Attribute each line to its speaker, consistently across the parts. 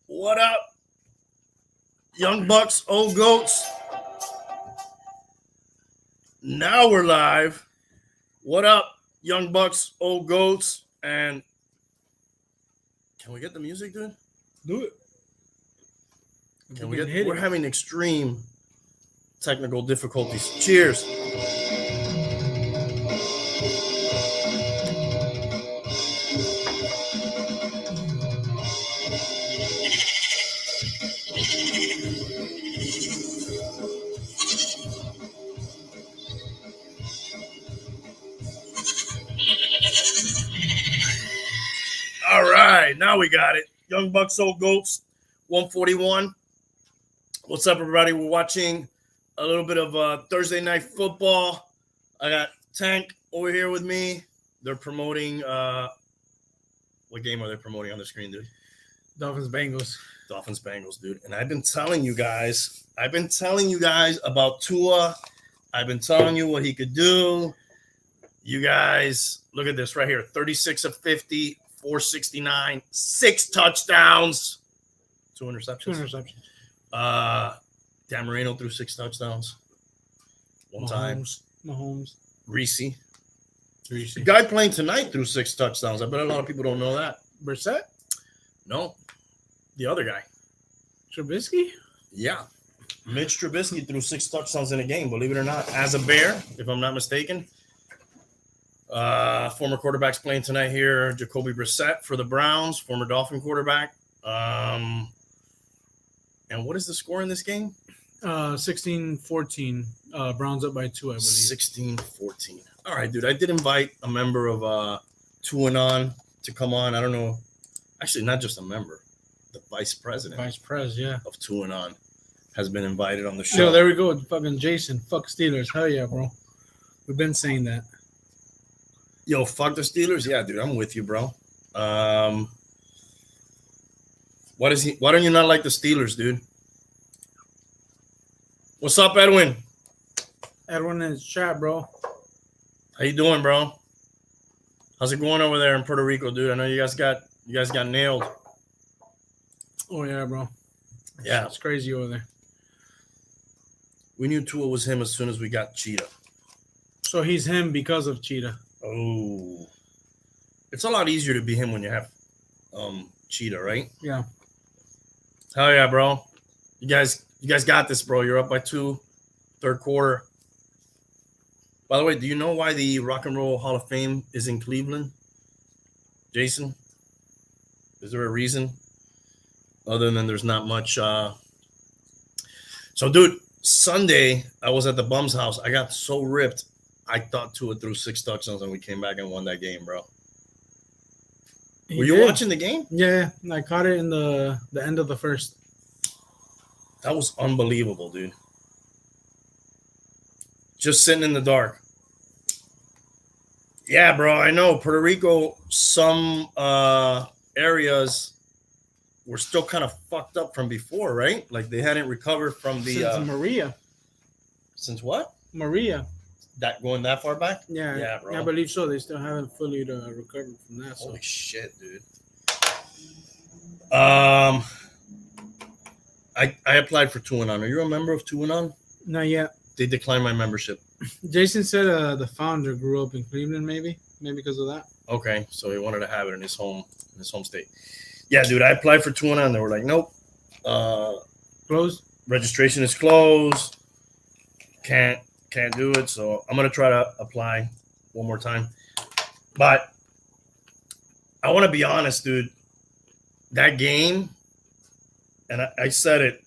Speaker 1: What up, young bucks, old goats? Now we're live. What up, young bucks, old goats? And can we get the music, dude?
Speaker 2: Do it.
Speaker 1: Can we get? We're having extreme technical difficulties. Cheers. All right, now we got it. Young Bucks, Old Goats, 141. What's up, everybody? We're watching a little bit of Thursday Night Football. I got Tank over here with me. They're promoting what game are they promoting on the screen, dude?
Speaker 2: Dolphins
Speaker 1: Bengals, dude. And I've been telling you guys about Tua. I've been telling you what he could do. You guys, look at this right here. 36 of 50, 469, 6 touchdowns, 2 interceptions. Dan Marino threw 6 touchdowns. One time.
Speaker 2: Mahomes.
Speaker 1: Reese. The guy playing tonight threw 6 touchdowns. I bet a lot of people don't know that.
Speaker 2: Brissett?
Speaker 1: No. The other guy.
Speaker 2: Trubisky?
Speaker 1: Yeah. Mitch Trubisky threw 6 touchdowns in a game, believe it or not, as a Bear, if I'm not mistaken. Former quarterbacks playing tonight here. Jacoby Brissett for the Browns, former Dolphin quarterback. And what is the score in this game?
Speaker 2: 16-14. Browns up by 2, I believe.
Speaker 1: 16-14. All right, dude. I did invite a member of Tuanon to come on. I don't know. Actually, not just a member. The vice president
Speaker 2: of
Speaker 1: Tuanon has been invited on the show.
Speaker 2: Yo, there we go. Fucking Jason. Fuck Steelers. Hell yeah, bro. We've been saying that.
Speaker 1: Yo, fuck the Steelers? Yeah, dude. I'm with you, bro. Why don't you not like the Steelers, dude? What's up, Edwin?
Speaker 2: Edwin in the chat, bro.
Speaker 1: How you doing, bro? How's it going over there in Puerto Rico, dude? I know you guys got nailed.
Speaker 2: Oh yeah, bro.
Speaker 1: Yeah,
Speaker 2: it's crazy over there.
Speaker 1: We knew Tua was him as soon as we got Cheetah.
Speaker 2: So he's him because of Cheetah.
Speaker 1: Oh, it's a lot easier to be him when you have Cheetah, right?
Speaker 2: Yeah.
Speaker 1: Hell yeah, bro. You guys got this, bro. You're up by 2, third quarter. By the way, do you know why the Rock and Roll Hall of Fame is in Cleveland? Jason? Is there a reason? Other than there's not much. So, dude, Sunday, I was at the Bum's house. I got so ripped. I thought Tua threw 6 touchdowns, and we came back and won that game, bro. Were you watching the game?
Speaker 2: Yeah, I caught it in the end of the first.
Speaker 1: That was unbelievable, dude. Just sitting in the dark. Yeah, bro, I know. Puerto Rico, some areas were still kind of fucked up from before, right? Like they hadn't recovered from the...
Speaker 2: Since Maria.
Speaker 1: Since what?
Speaker 2: Maria.
Speaker 1: That going that far back?
Speaker 2: Yeah,
Speaker 1: bro.
Speaker 2: I believe so. They still haven't fully recovered from that.
Speaker 1: Holy shit, dude. I applied for Tuanon. Are you a member of Tuanon?
Speaker 2: Not yet.
Speaker 1: They declined my membership.
Speaker 2: Jason said the founder grew up in Cleveland, maybe because of that.
Speaker 1: Okay, so he wanted to have it in his home state. Yeah, dude, I applied for Tuanon. They were like, nope.
Speaker 2: Closed.
Speaker 1: Registration is closed. Can't do it. So I'm gonna try to apply one more time. But I want to be honest, dude. That game, and I said it.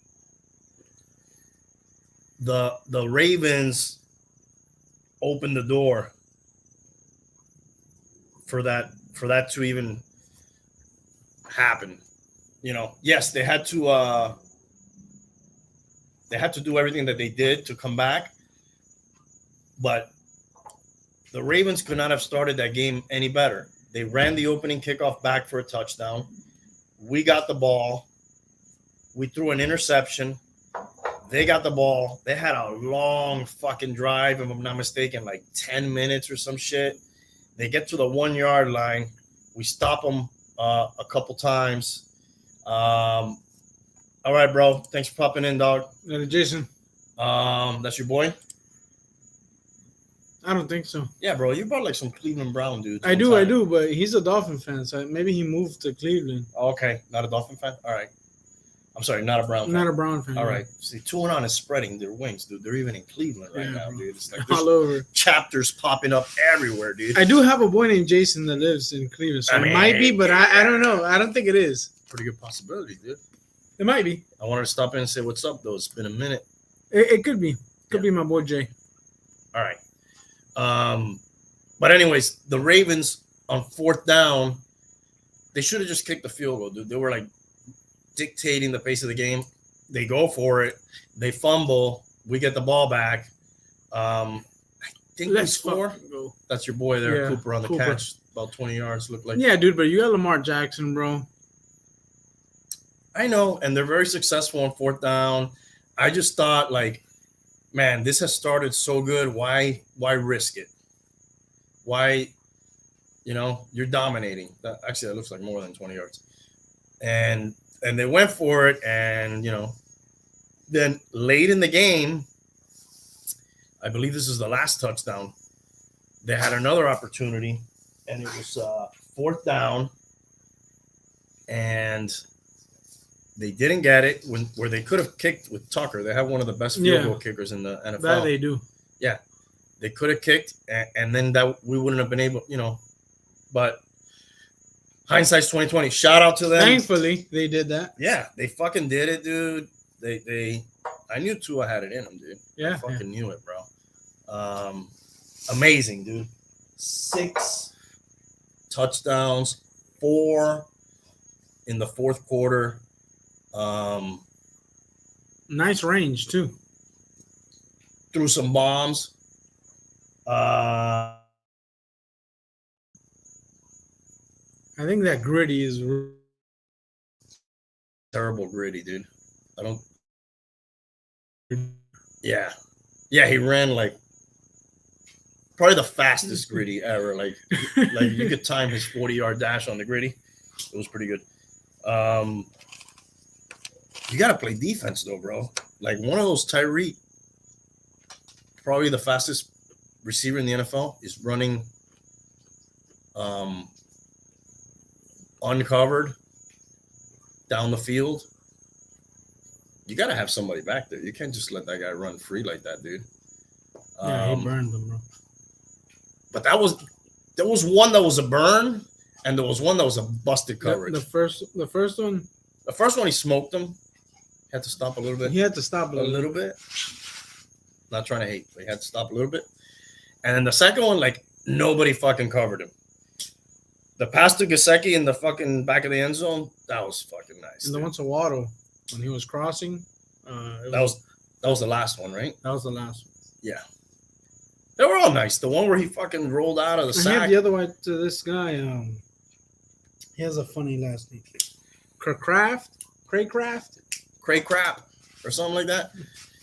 Speaker 1: The Ravens opened the door for that to even happen. You know, yes, they had to do everything that they did to come back, but the Ravens could not have started that game any better. They ran the opening kickoff back for a touchdown. We got the ball. We threw an interception. They got the ball. They had a long fucking drive, if I'm not mistaken, like 10 minutes or some shit. They get to the 1 yard line. We stop them a couple times. All right, bro. Thanks for popping in, dog.
Speaker 2: Jason.
Speaker 1: That's your boy?
Speaker 2: I don't think so.
Speaker 1: Yeah, bro. You brought like some Cleveland Brown dudes.
Speaker 2: I do, but he's a Dolphin fan, so maybe he moved to Cleveland.
Speaker 1: Okay, not a Dolphin fan? All right. I'm sorry, not a Brown fan.
Speaker 2: Not a Brown fan.
Speaker 1: All right. See, Tuanon is spreading their wings, dude. They're even in Cleveland right now,
Speaker 2: bro.
Speaker 1: dude. It's like
Speaker 2: all over.
Speaker 1: Chapters popping up everywhere, dude.
Speaker 2: I do have a boy named Jason that lives in Cleveland, so it might be, but I don't know. I don't think it is.
Speaker 1: Pretty good possibility, dude.
Speaker 2: It might be.
Speaker 1: I wanted to stop in and say what's up, though. It's been a minute.
Speaker 2: It could be. Could be my boy Jay.
Speaker 1: All right. But anyways, the Ravens on 4th down, they should have just kicked the field goal, dude. They were like dictating the pace of the game. They go for it. They fumble. We get the ball back. I think we score. That's your boy there, Cooper on the catch. About 20 yards, looked like.
Speaker 2: Yeah, dude, but you got Lamar Jackson, bro.
Speaker 1: I know, and they're very successful on 4th down. I just thought, like, man, this has started so good. Why risk it? Why, you're dominating. Actually, that looks like more than 20 yards. And they went for it, and, then late in the game, I believe this is the last touchdown, they had another opportunity, and it was 4th down, and they didn't get it where they could have kicked with Tucker. They have one of the best field goal kickers in the NFL.
Speaker 2: That they do.
Speaker 1: Yeah. They could have kicked, and then that we wouldn't have been able, but hindsight's 2020. Shout out to them.
Speaker 2: Thankfully, they did that.
Speaker 1: Yeah, they fucking did it, dude. I knew Tua had it in him, dude.
Speaker 2: Yeah.
Speaker 1: I fucking knew it, bro. Amazing, dude. 6 touchdowns, 4 in the 4th quarter.
Speaker 2: Nice range, too.
Speaker 1: Threw some bombs.
Speaker 2: I think that gritty is
Speaker 1: terrible gritty, dude. I don't. Yeah, he ran like probably the fastest gritty ever. Like you could time his 40-yard dash on the gritty. It was pretty good. You got to play defense though, bro. Like one of those Tyreek, probably the fastest receiver in the NFL, is running uncovered down the field. You got to have somebody back there. You can't just let that guy run free like that, dude.
Speaker 2: Yeah, he burned them, bro.
Speaker 1: But there was one that was a burn, and there was one that was a busted coverage.
Speaker 2: The first one.
Speaker 1: The first one, he smoked him. Had to stop a little bit.
Speaker 2: He had to stop
Speaker 1: a little bit. Not trying to hate, but he had to stop a little bit. And then the second one, like nobody fucking covered him. The pass to Gesicki in the fucking back of the end zone, that was fucking nice.
Speaker 2: And the one to Waddle when he was crossing,
Speaker 1: that was the last one, right?
Speaker 2: That was the last one.
Speaker 1: Yeah. They were all nice. The one where he fucking rolled out of the sack.
Speaker 2: I had the other one to this guy. He has a funny last name. Craycraft,
Speaker 1: or something like that.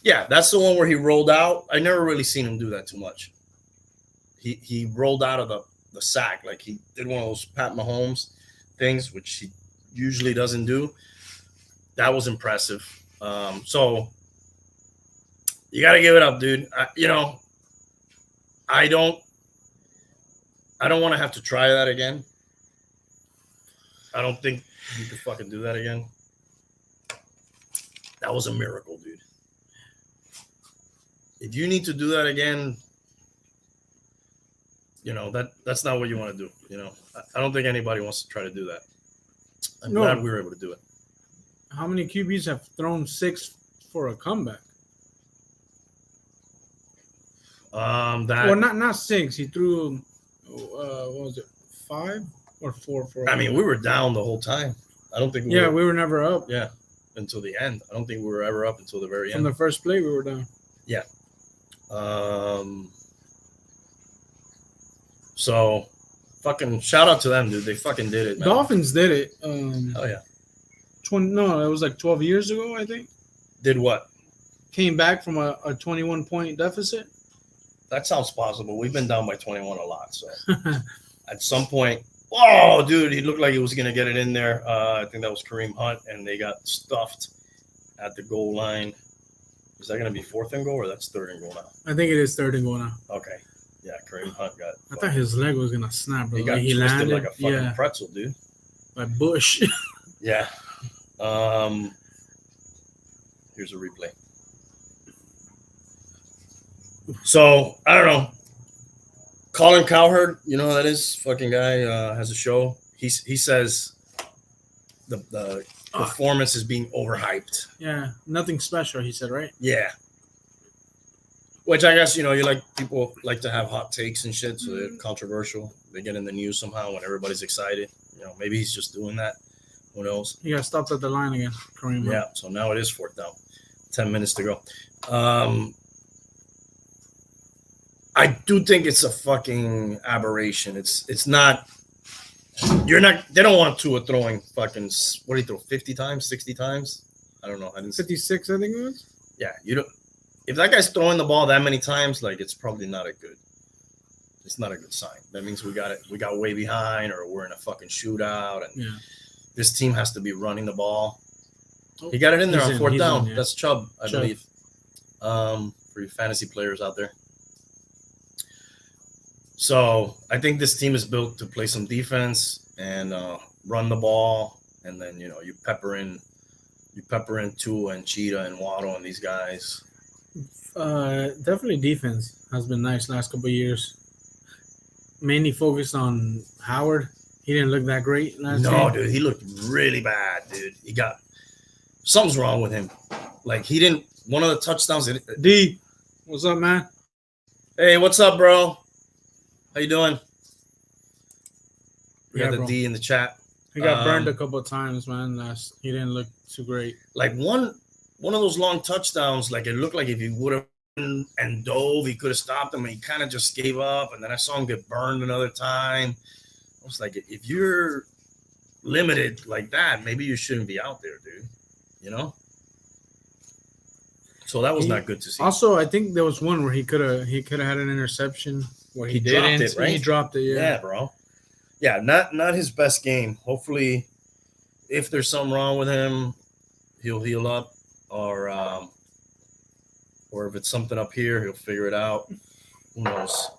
Speaker 1: Yeah, that's the one where he rolled out. I never really seen him do that too much. He rolled out of the sack. Like he did one of those Pat Mahomes things, which he usually doesn't do. That was impressive. So you got to give it up, dude. I don't want to have to try that again. I don't think you could fucking do that again. That was a miracle, dude. If you need to do that again, that's not what you want to do. I don't think anybody wants to try to do that. I'm glad we were able to do it.
Speaker 2: How many QBs have thrown 6 for a comeback? Not 6. He threw, what was it, 5 or 4 for?
Speaker 1: I mean, we were down the whole time. I don't think.
Speaker 2: We were never up.
Speaker 1: Yeah, until the end. I don't think we were ever up until the very end.
Speaker 2: From the first play, we were down.
Speaker 1: Yeah. So, fucking shout out to them, dude. They fucking did it, man.
Speaker 2: Dolphins did it.
Speaker 1: Oh yeah.
Speaker 2: It was like 12 years ago, I think.
Speaker 1: Did what?
Speaker 2: Came back from a 21-point deficit.
Speaker 1: that sounds possible. We've been down by 21 a lot. So at some point, oh, dude, he looked like he was going to get it in there. I think that was Kareem Hunt, and they got stuffed at the goal line. Is that going to be 4th and goal, or that's 3rd and goal now?
Speaker 2: I think it is 3rd and goal now.
Speaker 1: Okay. Yeah, Kareem Hunt got.
Speaker 2: I thought his leg was gonna snap, bro.
Speaker 1: He got twisted
Speaker 2: landed,
Speaker 1: like a fucking pretzel, dude.
Speaker 2: By Bush.
Speaker 1: Yeah. Here's a replay. So I don't know. Colin Cowherd, you know who that is? Fucking guy has a show. He says the performance is being overhyped.
Speaker 2: Yeah, nothing special. He said, right?
Speaker 1: Yeah. Which I guess, you know, people like to have hot takes and shit, so they're controversial. They get in the news somehow when everybody's excited. You know, maybe he's just doing that. Who knows?
Speaker 2: He got stopped at the line again. Kareem.
Speaker 1: Yeah, so now it is 4th down. 10 minutes to go. I do think it's a fucking aberration. It's not. They don't want Tua throwing fucking. What did he throw? 50 times, 60 times? I don't know.
Speaker 2: 56, I think it was.
Speaker 1: Yeah, you don't. If that guy's throwing the ball that many times, like it's probably not a good. It's not a good sign. That means we got way behind, or we're in a fucking shootout, and this team has to be running the ball. He got it in there on 4th down. Yeah. That's Chubb, I believe. For you fantasy players out there. So I think this team is built to play some defense and run the ball, and then you pepper in Tua and Cheetah and Waddle and these guys.
Speaker 2: Definitely defense has been nice last couple of years. Mainly focused on Howard. He didn't look that great last game.
Speaker 1: No, dude, he looked really bad, dude. Something's wrong with him. Like he didn't. One of the touchdowns.
Speaker 2: D, what's up, man?
Speaker 1: Hey, what's up, bro? How you doing? We got the
Speaker 2: bro.
Speaker 1: D in the chat.
Speaker 2: He got burned a couple of times, man. He didn't look too great.
Speaker 1: Like one of those long touchdowns, like it looked like if he would have and dove, he could have stopped him, and he kind of just gave up. And then I saw him get burned another time. I was like, if you're limited like that, maybe you shouldn't be out there, dude. You know? So that was not good to see.
Speaker 2: Also, I think there was one where he could have had an interception where he
Speaker 1: dropped it, right?
Speaker 2: He dropped it,
Speaker 1: yeah, bro. Yeah, not his best game. Hopefully, if there's something wrong with him, he'll heal up, or if it's something up here, he'll figure it out. Who knows?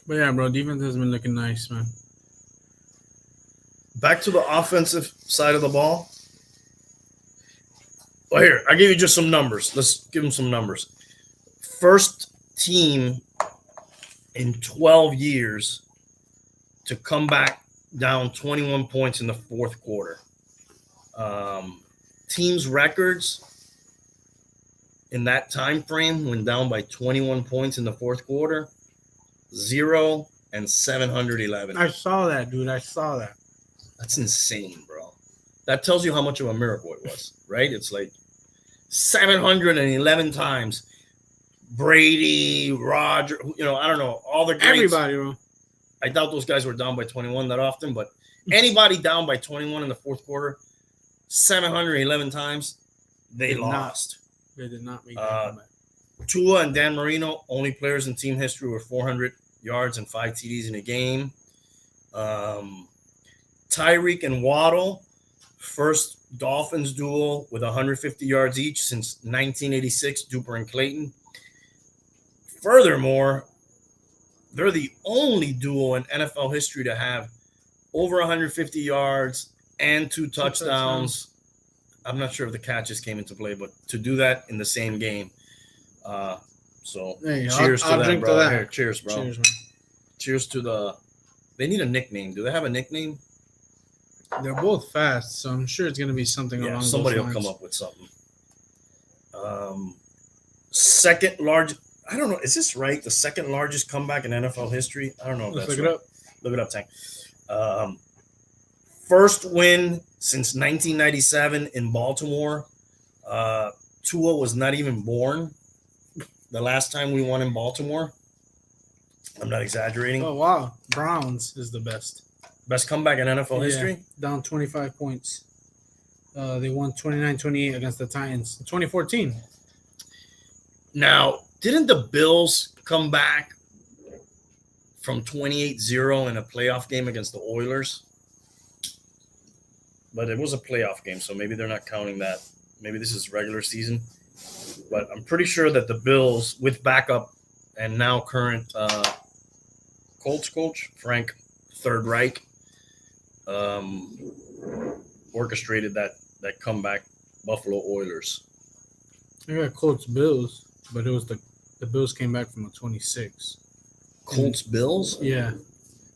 Speaker 2: But yeah, bro, defense has been looking nice, man.
Speaker 1: Back to the offensive side of the ball. Well, here, I give you just some numbers. Let's give them some numbers. First team in 12 years to come back down 21 points in the 4th quarter. Teams' records in that time frame when down by 21 points in the 4th quarter, 0 and 711.
Speaker 2: I saw that, dude. I saw that.
Speaker 1: That's insane, bro. That tells you how much of a miracle it was, right? It's like 711 times. Brady, Roger, I don't know, all the greats.
Speaker 2: Everybody, bro.
Speaker 1: I doubt those guys were down by 21 that often, but anybody down by 21 in the 4th quarter, 711 times, they lost.
Speaker 2: They did not make that comeback.
Speaker 1: Tua and Dan Marino, only players in team history with 400 yards and 5 TDs in a game. Tyreek and Waddle, first Dolphins duel with 150 yards each since 1986, Duper and Clayton. Furthermore, they're the only duo in NFL history to have over 150 yards and 2 touchdowns. I'm not sure if the catches came into play, but to do that in the same game. So cheers to them, bro. Here, cheers, bro.
Speaker 2: Cheers, man.
Speaker 1: Cheers to the. They need a nickname. Do they have a nickname?
Speaker 2: They're both fast, so I'm sure it's gonna be something along those lines.
Speaker 1: Somebody will come up with something. Second largest. I don't know. Is this right? The second largest comeback in NFL history? I don't know if
Speaker 2: Let's
Speaker 1: that's
Speaker 2: look
Speaker 1: right.
Speaker 2: it up.
Speaker 1: Look it up, Tank. First win since 1997 in Baltimore. Tua was not even born the last time we won in Baltimore. I'm not exaggerating.
Speaker 2: Oh, wow. Browns is the best.
Speaker 1: Best comeback in NFL history?
Speaker 2: Down 25 points. They won 29-28 against the Titans in 2014.
Speaker 1: Now, Didn't the Bills come back from 28-0 in a playoff game against the Oilers? But it was a playoff game, so maybe they're not counting that. Maybe this is regular season. But I'm pretty sure that the Bills, with backup and now current Colts coach, Frank Third Reich, orchestrated that comeback Buffalo Oilers.
Speaker 2: I got Colts Bills, but it was the Bills came back from a 26.
Speaker 1: Colts Bills?
Speaker 2: Yeah.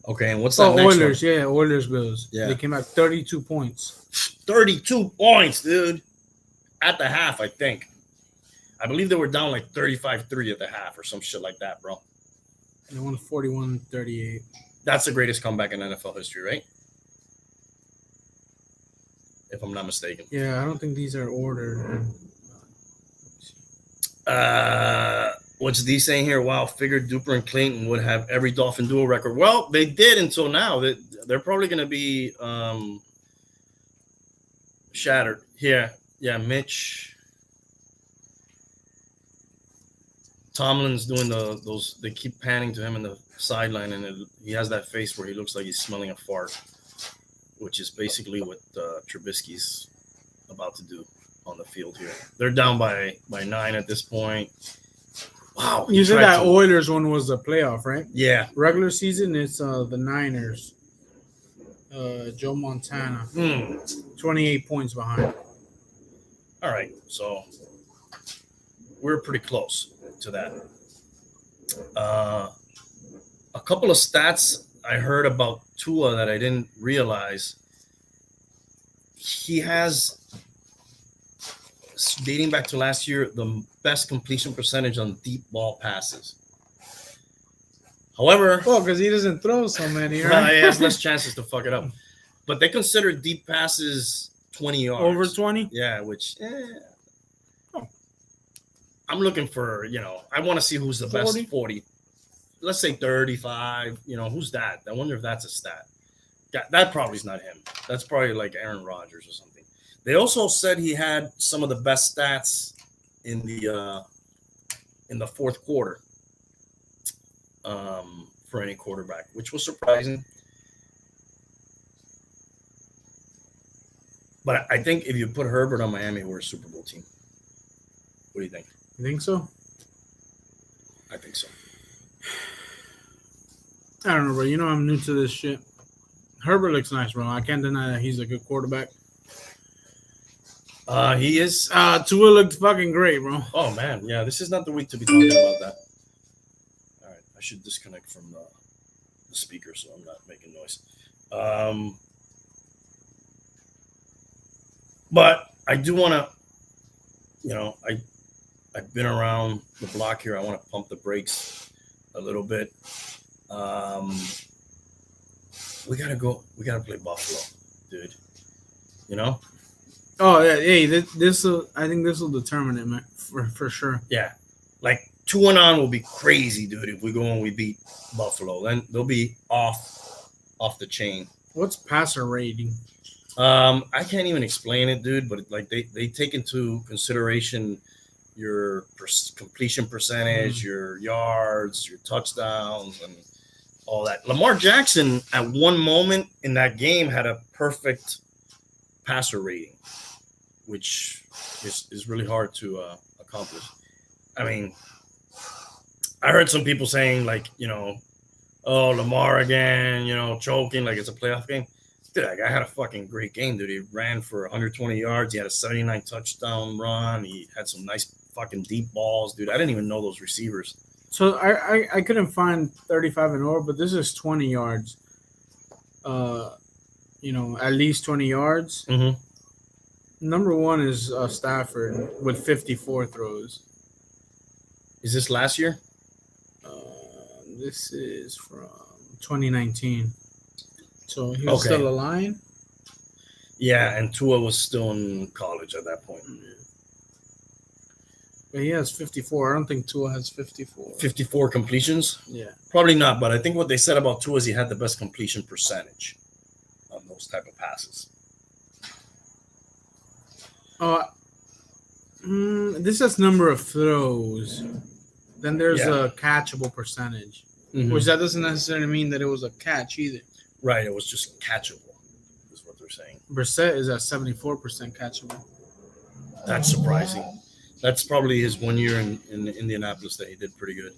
Speaker 1: Okay, and what's that next
Speaker 2: Oilers,
Speaker 1: one?
Speaker 2: yeah, Oilers Bills.
Speaker 1: Yeah.
Speaker 2: They came out 32 points.
Speaker 1: 32 points, dude. At the half, I think. I believe they were down like 35-3 at the half or some shit like that, bro.
Speaker 2: They won 41-38.
Speaker 1: That's the greatest comeback in NFL history, right? If I'm not mistaken.
Speaker 2: Yeah, I don't think these are ordered.
Speaker 1: What's D saying here? Wow, figured Duper and Clayton would have every Dolphin duo record. Well, they did until now. They're probably going to be shattered. Yeah, Mitch. Tomlin's doing those. They keep panning to him in the sideline, and he has that face where he looks like he's smelling a fart, which is basically what Trubisky's about to do on the field here. They're down by 9 at this point. Wow.
Speaker 2: You said that Oilers one was the playoff, right?
Speaker 1: Yeah.
Speaker 2: Regular season, it's the Niners. Joe Montana. 28 points behind.
Speaker 1: All right. So we're pretty close to that. A couple of stats I heard about Tua that I didn't realize. He has, dating back to last year, the best completion percentage on deep ball passes. However,
Speaker 2: well, because he doesn't throw so many, right?
Speaker 1: he has less chances to fuck it up. But they consider deep passes 20 yards.
Speaker 2: Over 20?
Speaker 1: Yeah, which I'm looking for, I want to see who's the
Speaker 2: 40?
Speaker 1: best 40. Let's say 35. Who's that? I wonder if that's a stat. That probably is not him. That's probably like Aaron Rodgers or something. They also said he had some of the best stats in the fourth quarter for any quarterback, which was surprising. But I think if you put Herbert on Miami, we're a Super Bowl team. What do you think?
Speaker 2: You think so?
Speaker 1: I think so.
Speaker 2: I don't know, bro. I'm new to this shit. Herbert looks nice, bro. I can't deny that he's a good quarterback.
Speaker 1: He is.
Speaker 2: Tua looked fucking great, bro.
Speaker 1: Oh, man. Yeah, this is not the week to be talking about that. All right. I should disconnect from the speaker so I'm not making noise. But I do want to, I've been around the block here. I want to pump the brakes a little bit. We got to play Buffalo, dude.
Speaker 2: Oh, yeah. Hey, I think this will determine it, man, for sure.
Speaker 1: Yeah. Like, Tuanon will be crazy, dude, if we go and we beat Buffalo. Then they'll be off the chain.
Speaker 2: What's passer rating?
Speaker 1: I can't even explain it, dude, but like they take into consideration your completion percentage, your yards, your touchdowns, and all that. Lamar Jackson, at one moment in that game, had a perfect passer rating, which is really hard to accomplish. I mean, I heard some people saying, like, oh, Lamar again, choking like it's a playoff game. Dude, that guy had a fucking great game, dude. He ran for 120 yards. He had a 79 touchdown run. He had some nice fucking deep balls, dude. I didn't even know those receivers.
Speaker 2: So I couldn't find 35 and over, but this is 20 yards. At least 20 yards.
Speaker 1: Mm-hmm.
Speaker 2: Number one is Stafford with 54 throws.
Speaker 1: Is this last year?
Speaker 2: This is from 2019. So he was still a Lion?
Speaker 1: Yeah, and Tua was still in college at that point.
Speaker 2: But he has 54. I don't think Tua has 54.
Speaker 1: 54 completions?
Speaker 2: Yeah.
Speaker 1: Probably not, but I think what they said about Tua is he had the best completion percentage on those type of passes.
Speaker 2: This has number of throws. Then there's
Speaker 1: Yeah.
Speaker 2: a catchable percentage,
Speaker 1: Mhm.
Speaker 2: which that doesn't necessarily mean that it was a catch either.
Speaker 1: Right, it was just catchable, is what they're saying.
Speaker 2: Brissett is at 74% catchable.
Speaker 1: That's surprising. That's probably his 1 year in Indianapolis that he did pretty good.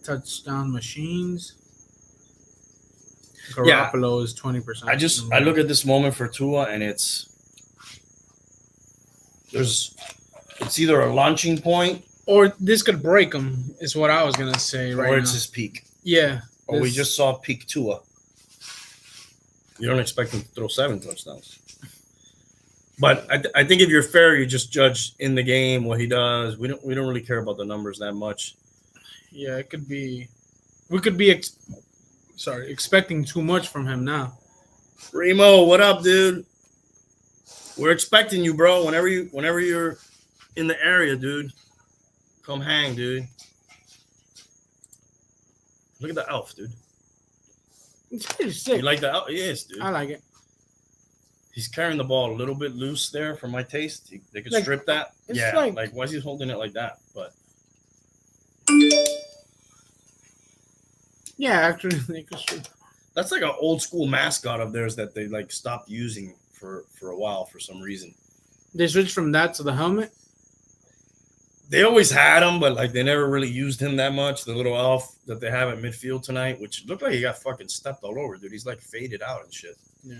Speaker 2: Touchdown machines.
Speaker 1: Yeah.
Speaker 2: Garoppolo is 20%.
Speaker 1: I look at this moment for Tua, and it's either a launching point
Speaker 2: Or this could break him, is what I was going to say
Speaker 1: or
Speaker 2: right
Speaker 1: it's
Speaker 2: now.
Speaker 1: his peak.
Speaker 2: Yeah.
Speaker 1: Or we
Speaker 2: this-
Speaker 1: just saw peak Tua. You don't expect him to throw 7 touchdowns. But I think if you're fair, you just judge in the game what he does. We don't really care about the numbers that much.
Speaker 2: Yeah, it could be. We could be expecting too much from him now.
Speaker 1: Remo, what up, dude? We're expecting you, bro. Whenever you're in the area, dude, come hang, dude. Look at the elf, dude.
Speaker 2: It's pretty sick.
Speaker 1: You like the elf? Yes, dude.
Speaker 2: I like it.
Speaker 1: He's carrying the ball a little bit loose there for my taste. They could
Speaker 2: Like,
Speaker 1: strip that.
Speaker 2: it's
Speaker 1: Yeah,
Speaker 2: like-
Speaker 1: why is he holding it like that? But
Speaker 2: Yeah, actually, they could shoot.
Speaker 1: that's like an old school mascot of theirs that they like stopped using for a while for some reason.
Speaker 2: They switched from that to the helmet.
Speaker 1: They always had him, but like they never really used him that much. The little elf that they have at midfield tonight, which looked like he got fucking stepped all over, dude. He's like faded out and shit.
Speaker 2: Yeah.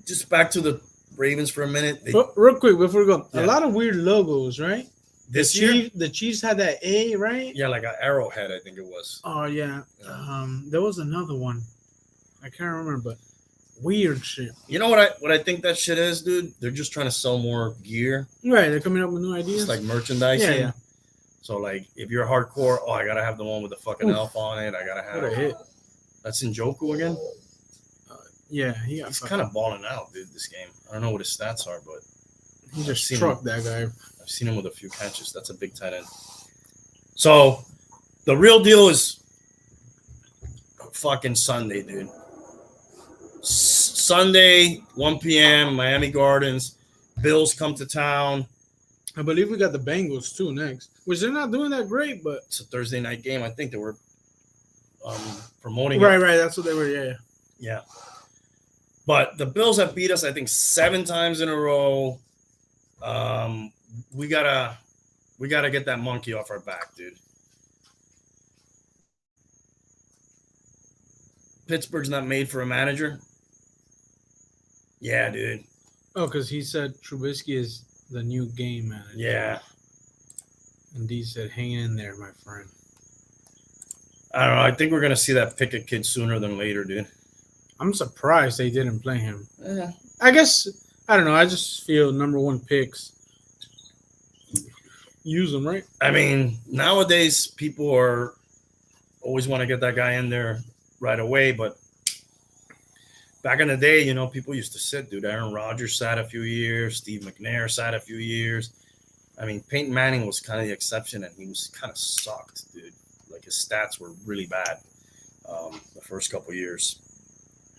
Speaker 1: Just back to the Ravens for a minute.
Speaker 2: But real quick before we go,
Speaker 1: Yeah.
Speaker 2: a lot of weird logos, right?
Speaker 1: This year,
Speaker 2: The Chiefs had that A, right?
Speaker 1: yeah, like an arrowhead, I think it was.
Speaker 2: Oh yeah.
Speaker 1: Yeah.
Speaker 2: There was another one. I can't remember, but weird shit.
Speaker 1: You know what I think that shit is, dude? They're just trying to sell more gear.
Speaker 2: Right, they're coming up with new ideas.
Speaker 1: It's like merchandising.
Speaker 2: Yeah, yeah.
Speaker 1: So like if you're hardcore, I gotta have the one with the fucking
Speaker 2: Oof.
Speaker 1: elf on it. I gotta
Speaker 2: What a
Speaker 1: have
Speaker 2: hit.
Speaker 1: that's Njoku again.
Speaker 2: Yeah, he got
Speaker 1: He's
Speaker 2: fucking-
Speaker 1: kind of balling out, dude, this game. I don't know what his stats are, but
Speaker 2: he just
Speaker 1: seen
Speaker 2: struck that guy.
Speaker 1: I've seen him with a few catches. That's a big tight end. So the real deal is fucking Sunday, dude. Sunday, 1 p.m., Miami Gardens. Bills come to town.
Speaker 2: I believe we got the Bengals too next, which they're not doing that great, but
Speaker 1: It's a Thursday night game. I think they were promoting
Speaker 2: right,
Speaker 1: it.
Speaker 2: that's what they were. Yeah.
Speaker 1: Yeah. But the Bills have beat us, I think, 7 times in a row. We gotta get that monkey off our back, dude. Pittsburgh's not made for a manager. Yeah, dude.
Speaker 2: Oh, because he said Trubisky is the new game manager.
Speaker 1: Yeah.
Speaker 2: And D said, "Hang in there, my friend."
Speaker 1: I don't know. I think we're gonna see that Pickett kid sooner than later, dude.
Speaker 2: I'm surprised they didn't play him.
Speaker 1: Yeah.
Speaker 2: I guess I don't know. I just feel number 1 picks. Use them, right?
Speaker 1: I mean, nowadays people are always want to get that guy in there right away, but back in the day, you know, people used to sit, dude. Aaron Rodgers sat a few years, Steve McNair sat a few years. I mean, Peyton Manning was kind of the exception, and he was kind of sucked, dude. Like his stats were really bad the first couple years.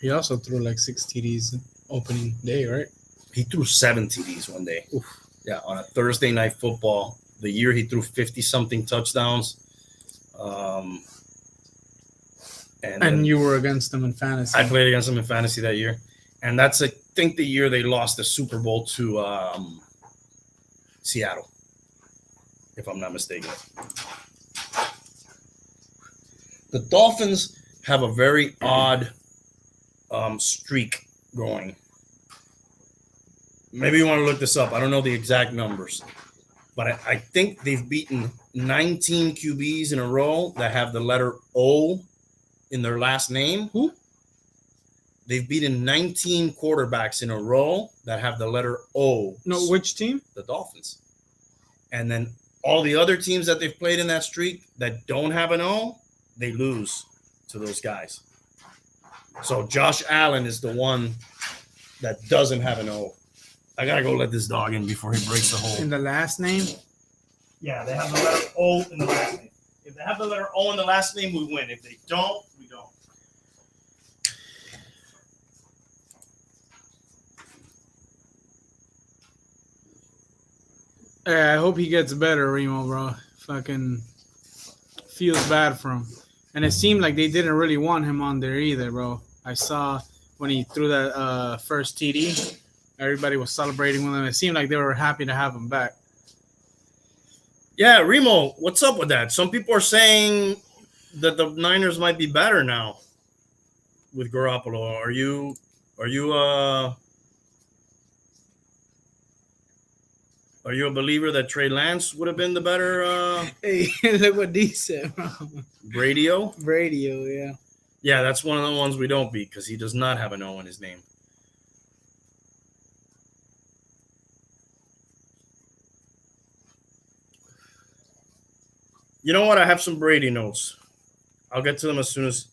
Speaker 2: He also threw like 6 TDs opening day, right?
Speaker 1: He threw 7 TDs one day.
Speaker 2: Oof.
Speaker 1: Yeah, on a Thursday night football. The year he threw 50-something touchdowns.
Speaker 2: And you were against them in fantasy.
Speaker 1: I played against him in fantasy that year. And that's, I think, the year they lost the Super Bowl to Seattle, if I'm not mistaken. The Dolphins have a very odd streak going. Maybe you want to look this up. I don't know the exact numbers. But I think they've beaten 19 QBs in a row that have the letter O in their last name.
Speaker 2: Who?
Speaker 1: They've beaten 19 quarterbacks in a row that have the letter O.
Speaker 2: No, which team?
Speaker 1: The Dolphins. And then all the other teams that they've played in that streak that don't have an O, they lose to those guys. So Josh Allen is the one that doesn't have an O. I got to go let this dog in before he breaks the hole.
Speaker 2: In the last name?
Speaker 1: Yeah, they have the letter O in the last name. If they have the letter O in the last name, we win. If they don't, we don't.
Speaker 2: I hope he gets better, Remo, bro. Fucking feels bad for him. And it seemed like they didn't really want him on there either, bro. I saw when he threw that first TD, everybody was celebrating with him. It seemed like they were happy to have him back.
Speaker 1: Yeah, Remo, what's up with that? Some people are saying that the Niners might be better now with Garoppolo. Are you a believer that Trey Lance would have been the better
Speaker 2: Hey, look what D said, bro.
Speaker 1: radio?
Speaker 2: Radio, yeah.
Speaker 1: Yeah, that's one of the ones we don't beat because he does not have an O in his name. You know what? I have some Brady notes. I'll get to them as soon as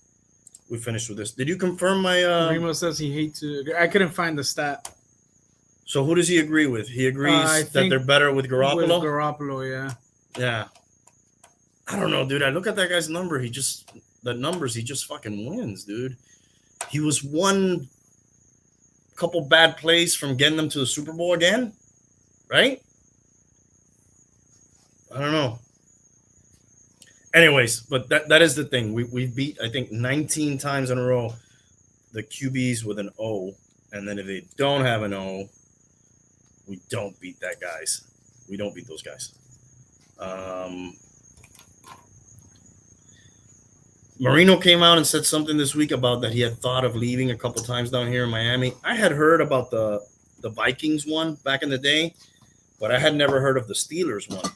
Speaker 1: we finish with this. Did you confirm my?
Speaker 2: Remo says he hates to. I couldn't find the stat.
Speaker 1: So who does he agree with? He agrees that they're better with Garoppolo.
Speaker 2: With Garoppolo, yeah.
Speaker 1: Yeah. I don't know, dude. I look at that guy's number. He just fucking wins, dude. He was one couple bad plays from getting them to the Super Bowl again, right? I don't know. Anyways, but that is the thing. We've beat, I think, 19 times in a row the QBs with an O. And then if they don't have an O, we don't beat that guys. We don't beat those guys. Marino came out and said something this week about that he had thought of leaving a couple times down here in Miami. I had heard about the Vikings one back in the day, but I had never heard of the Steelers one,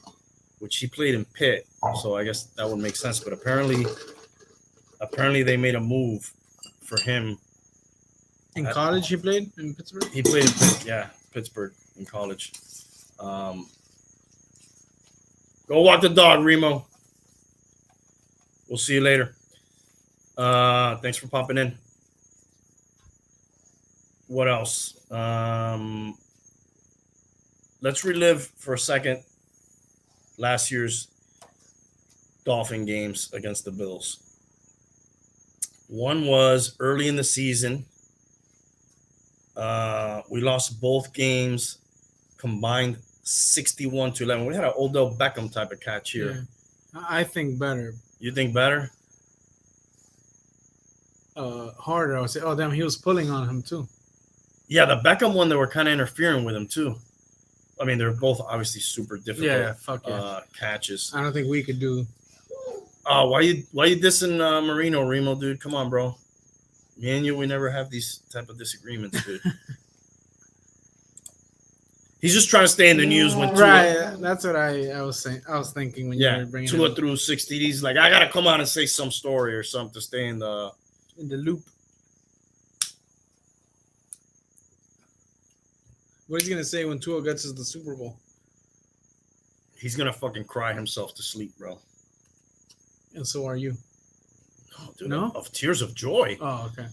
Speaker 1: which he played in Pitt. So I guess that would make sense. But apparently they made a move for him.
Speaker 2: In college, he played in Pittsburgh?
Speaker 1: He played in Pitt, yeah, Pittsburgh in college. Go walk the dog, Remo. We'll see you later. Thanks for popping in. What else? Let's relive for a second last year's Dolphin games against the Bills. One was early in the season. We lost both games combined 61-11. We had an Odell Beckham type of catch here.
Speaker 2: Yeah. I think better.
Speaker 1: You think better?
Speaker 2: Harder. I would say, oh, damn, he was pulling on him too.
Speaker 1: Yeah, the Beckham one, they were kind of interfering with him too. I mean, they're both obviously super difficult catches.
Speaker 2: I don't think we could do.
Speaker 1: Oh, why you dissing Marino, Remo, dude? Come on, bro. Me and you, we never have these type of disagreements, dude. He's just trying to stay in the news when Tua.
Speaker 2: Right, that's what I was saying. I was thinking when you were bringing
Speaker 1: Tua through 60. He's like, I gotta come out and say some story or something to stay in the
Speaker 2: loop. What is he gonna say when Tua gets us the Super Bowl?
Speaker 1: He's gonna fucking cry himself to sleep, bro.
Speaker 2: And so are you.
Speaker 1: Oh, dude, no? Of tears of joy.
Speaker 2: Oh, okay.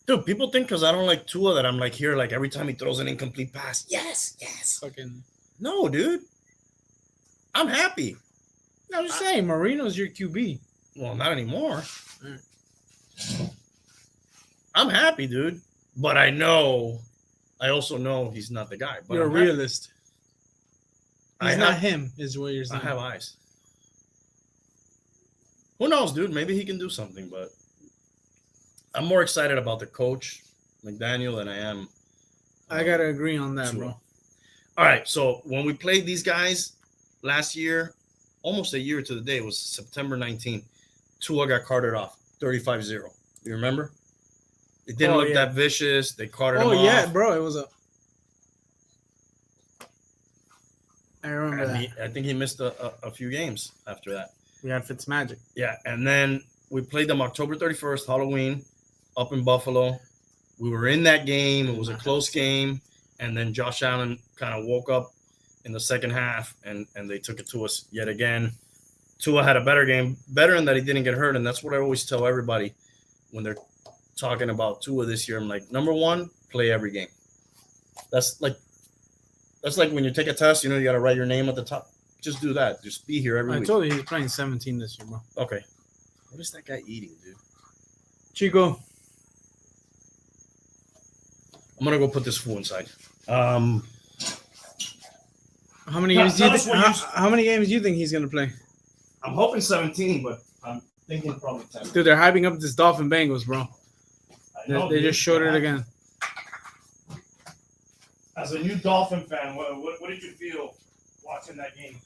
Speaker 1: Dude, people think because I don't like Tua that I'm like here, like every time he throws an incomplete pass. Yes.
Speaker 2: Fucking.
Speaker 1: No, dude. I'm happy.
Speaker 2: I'm just saying, Marino's your QB.
Speaker 1: Well, not anymore. I'm happy, dude. But I also know he's not the guy. But
Speaker 2: you're a realist. He's not him, is what you're saying.
Speaker 1: I have eyes. Who knows, dude? Maybe he can do something, but I'm more excited about the coach, McDaniel, than I am.
Speaker 2: I got to agree on that, bro.
Speaker 1: All right, so when we played these guys last year, almost a year to the day, it was September 19th, Tua got carted off, 35-0. You remember? It didn't look that vicious. They carted him off.
Speaker 2: Oh, yeah, bro. It was a... I remember that.
Speaker 1: I think he missed a few games after that.
Speaker 2: We had Fitzmagic.
Speaker 1: Yeah, and then we played them October 31st, Halloween, up in Buffalo. We were in that game. It was a close game. And then Josh Allen kind of woke up in the second half, and they took it to us yet again. Tua had a better game, better in that he didn't get hurt, and that's what I always tell everybody when they're talking about Tua this year. I'm like, number one, play every game. That's like when you take a test, you got to write your name at the top. Just do that. Just be here every week.
Speaker 2: I told you he's playing 17 this year, bro.
Speaker 1: Okay. What is that guy eating, dude?
Speaker 2: Chico.
Speaker 1: I'm going to go put this fool inside.
Speaker 2: How many games do you
Speaker 1: Tell us
Speaker 2: think?
Speaker 1: what
Speaker 2: How many games do you think he's gonna play?
Speaker 1: I'm hoping 17, but I'm thinking probably 10.
Speaker 2: Dude, they're hyping up this Dolphin Bengals, bro.
Speaker 1: I know,
Speaker 2: They
Speaker 1: dude.
Speaker 2: just showed it
Speaker 1: Yeah.
Speaker 2: again.
Speaker 1: As a new Dolphin fan, what did you feel watching that game?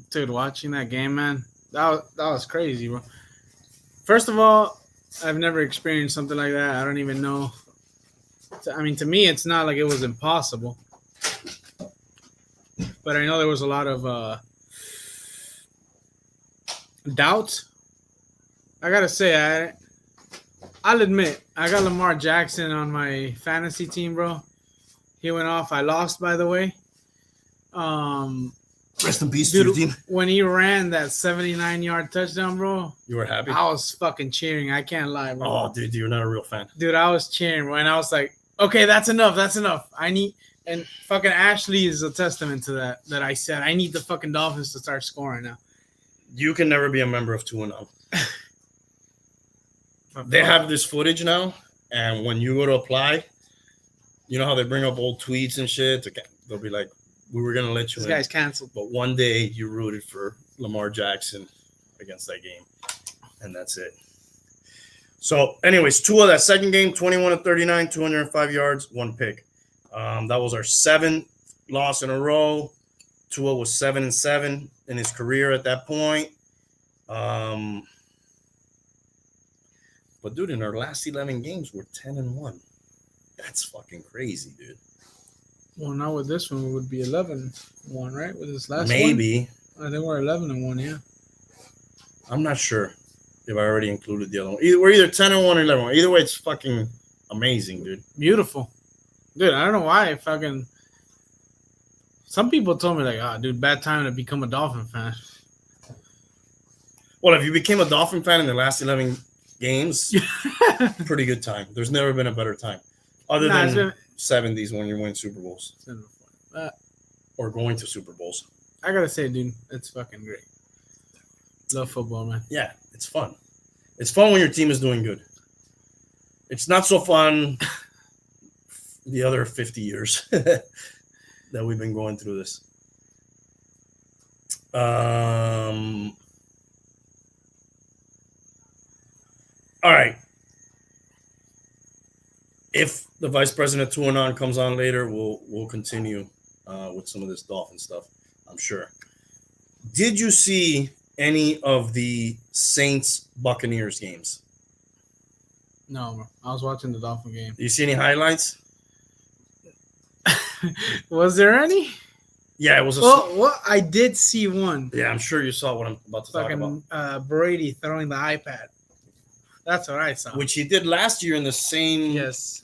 Speaker 2: Dude, watching that game, man, that was crazy, bro. First of all, I've never experienced something like that. I don't even know. I mean, to me, it's not like it was impossible. But I know there was a lot of doubts. I gotta say, I'll admit, I got Lamar Jackson on my fantasy team, bro. He went off. I lost, by the way.
Speaker 1: Rest in peace to your
Speaker 2: Dude,
Speaker 1: team.
Speaker 2: when he ran that 79-yard touchdown, bro,
Speaker 1: You were happy?
Speaker 2: I was fucking cheering. I can't lie, bro.
Speaker 1: Oh, dude, you're not a real fan.
Speaker 2: Dude, I was cheering, bro, and I was like, okay, that's enough. That's enough. And fucking Ashley is a testament to that. That I said I need the fucking Dolphins to start scoring now.
Speaker 1: You can never be a member of Tuanon. They have this footage now, and when you go to apply, you know how they bring up old tweets and shit? They'll be like, we were going to let you
Speaker 2: This
Speaker 1: in.
Speaker 2: guy's canceled.
Speaker 1: But one day you rooted for Lamar Jackson against that game, and that's it. So, anyways, Tua, that second game, 21-39, 205 yards, 1 pick. That was our 7th loss in a row. Tua was 7-7 in his career at that point. But, dude, in our last 11 games, we're 10-1. That's fucking crazy, dude.
Speaker 2: Well, now with this one, it would be 11-1, right? With this last
Speaker 1: Maybe.
Speaker 2: one? I think we're 11-1, yeah.
Speaker 1: I'm not sure if I already included the other one. We're either 10-1 or 11-1. Either way, it's fucking amazing, dude.
Speaker 2: Beautiful. Dude, I don't know why I fucking... Some people told me, like, dude, bad time to become a Dolphin fan.
Speaker 1: Well, if you became a Dolphin fan in the last 11 games, pretty good time. There's never been a better time. Other than 70s when you win Super Bowls. Or going to Super Bowls.
Speaker 2: I gotta say, dude, it's fucking great. Love football, man.
Speaker 1: Yeah, it's fun. It's fun when your team is doing good. It's not so fun the other 50 years that we've been going through this. All right. If the vice president Tuanon comes on later, we'll continue with some of this Dolphin stuff, I'm sure. Did you see any of the Saints Buccaneers games?
Speaker 2: No, bro. I was watching the Dolphin game.
Speaker 1: Do you see any highlights?
Speaker 2: Was there any?
Speaker 1: Yeah, it was.
Speaker 2: Well, I did see one.
Speaker 1: Yeah, I'm sure you saw what I'm about to talk about.
Speaker 2: Fucking Brady throwing the iPad. That's what I saw.
Speaker 1: Which he did last year in the same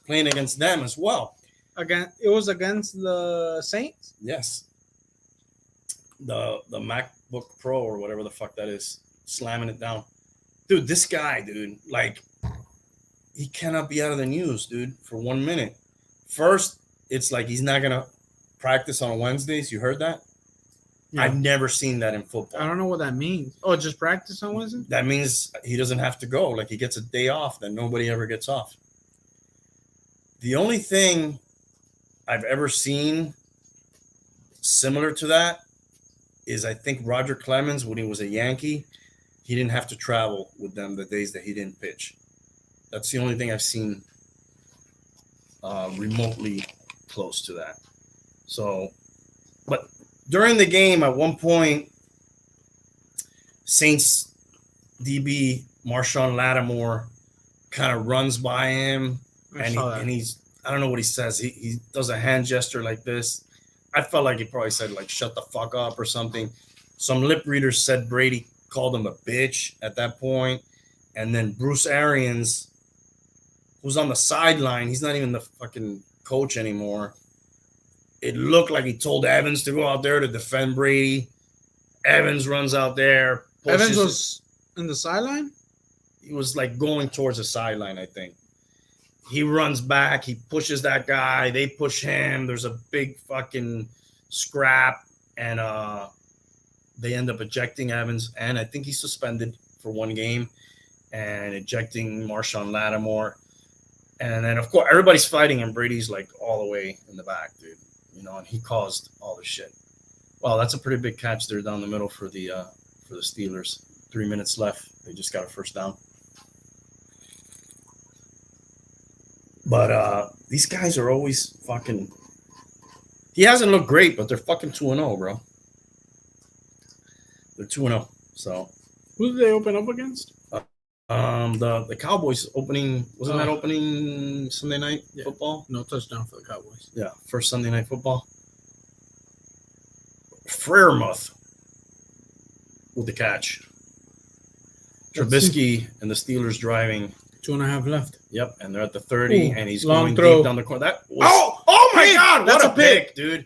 Speaker 1: playing against them as well.
Speaker 2: It was against the Saints?
Speaker 1: Yes. The MacBook Pro or whatever the fuck that is, slamming it down. Dude, this guy, dude, like, he cannot be out of the news, dude, for 1 minute. First, it's like he's not going to practice on Wednesdays. You heard that? Yeah. I've never seen that in football.
Speaker 2: I don't know what that means. Oh, just practice on Wednesday?
Speaker 1: That means he doesn't have to go. Like, he gets a day off that nobody ever gets off. The only thing I've ever seen similar to that is I think Roger Clemens, when he was a Yankee, he didn't have to travel with them the days that he didn't pitch. That's the only thing I've seen remotely close to that. So, but during the game, at one point, Saints DB Marshawn Lattimore kind of runs by him, and he's, I don't know what he says. He does a hand gesture like this. I felt like he probably said, like, shut the fuck up or something. Some lip readers said Brady called him a bitch at that point. And then Bruce Arians, who's on the sideline, he's not even the fucking coach anymore. It looked like he told Evans to go out there to defend Brady. Evans runs out there.
Speaker 2: Evans was in the sideline?
Speaker 1: He was, like, going towards the sideline, I think. He runs back. He pushes that guy. They push him. There's a big fucking scrap, and they end up ejecting Evans. And I think he's suspended for 1 game and ejecting Marshawn Lattimore. And then, of course, everybody's fighting, and Brady's, like, all the way in the back, dude. and he caused all the shit. Wow, that's a pretty big catch there down the middle for the Steelers. 3 minutes left. They just got a first down. But these guys are always fucking. He hasn't looked great, but they're fucking 2-0, bro. They're 2-0. So
Speaker 2: who did they open up against?
Speaker 1: The Cowboys opening wasn't that opening Sunday night football?
Speaker 2: No touchdown for the Cowboys.
Speaker 1: Yeah, first Sunday night football. Freiermuth with the catch. Trubisky and the Steelers driving.
Speaker 2: 2.5 left.
Speaker 1: Yep, and they're at the 30, and he's
Speaker 2: long
Speaker 1: going
Speaker 2: throw.
Speaker 1: deep down the corner. That was, oh my
Speaker 2: pick.
Speaker 1: God,
Speaker 2: That's
Speaker 1: what
Speaker 2: a
Speaker 1: a pick, dude.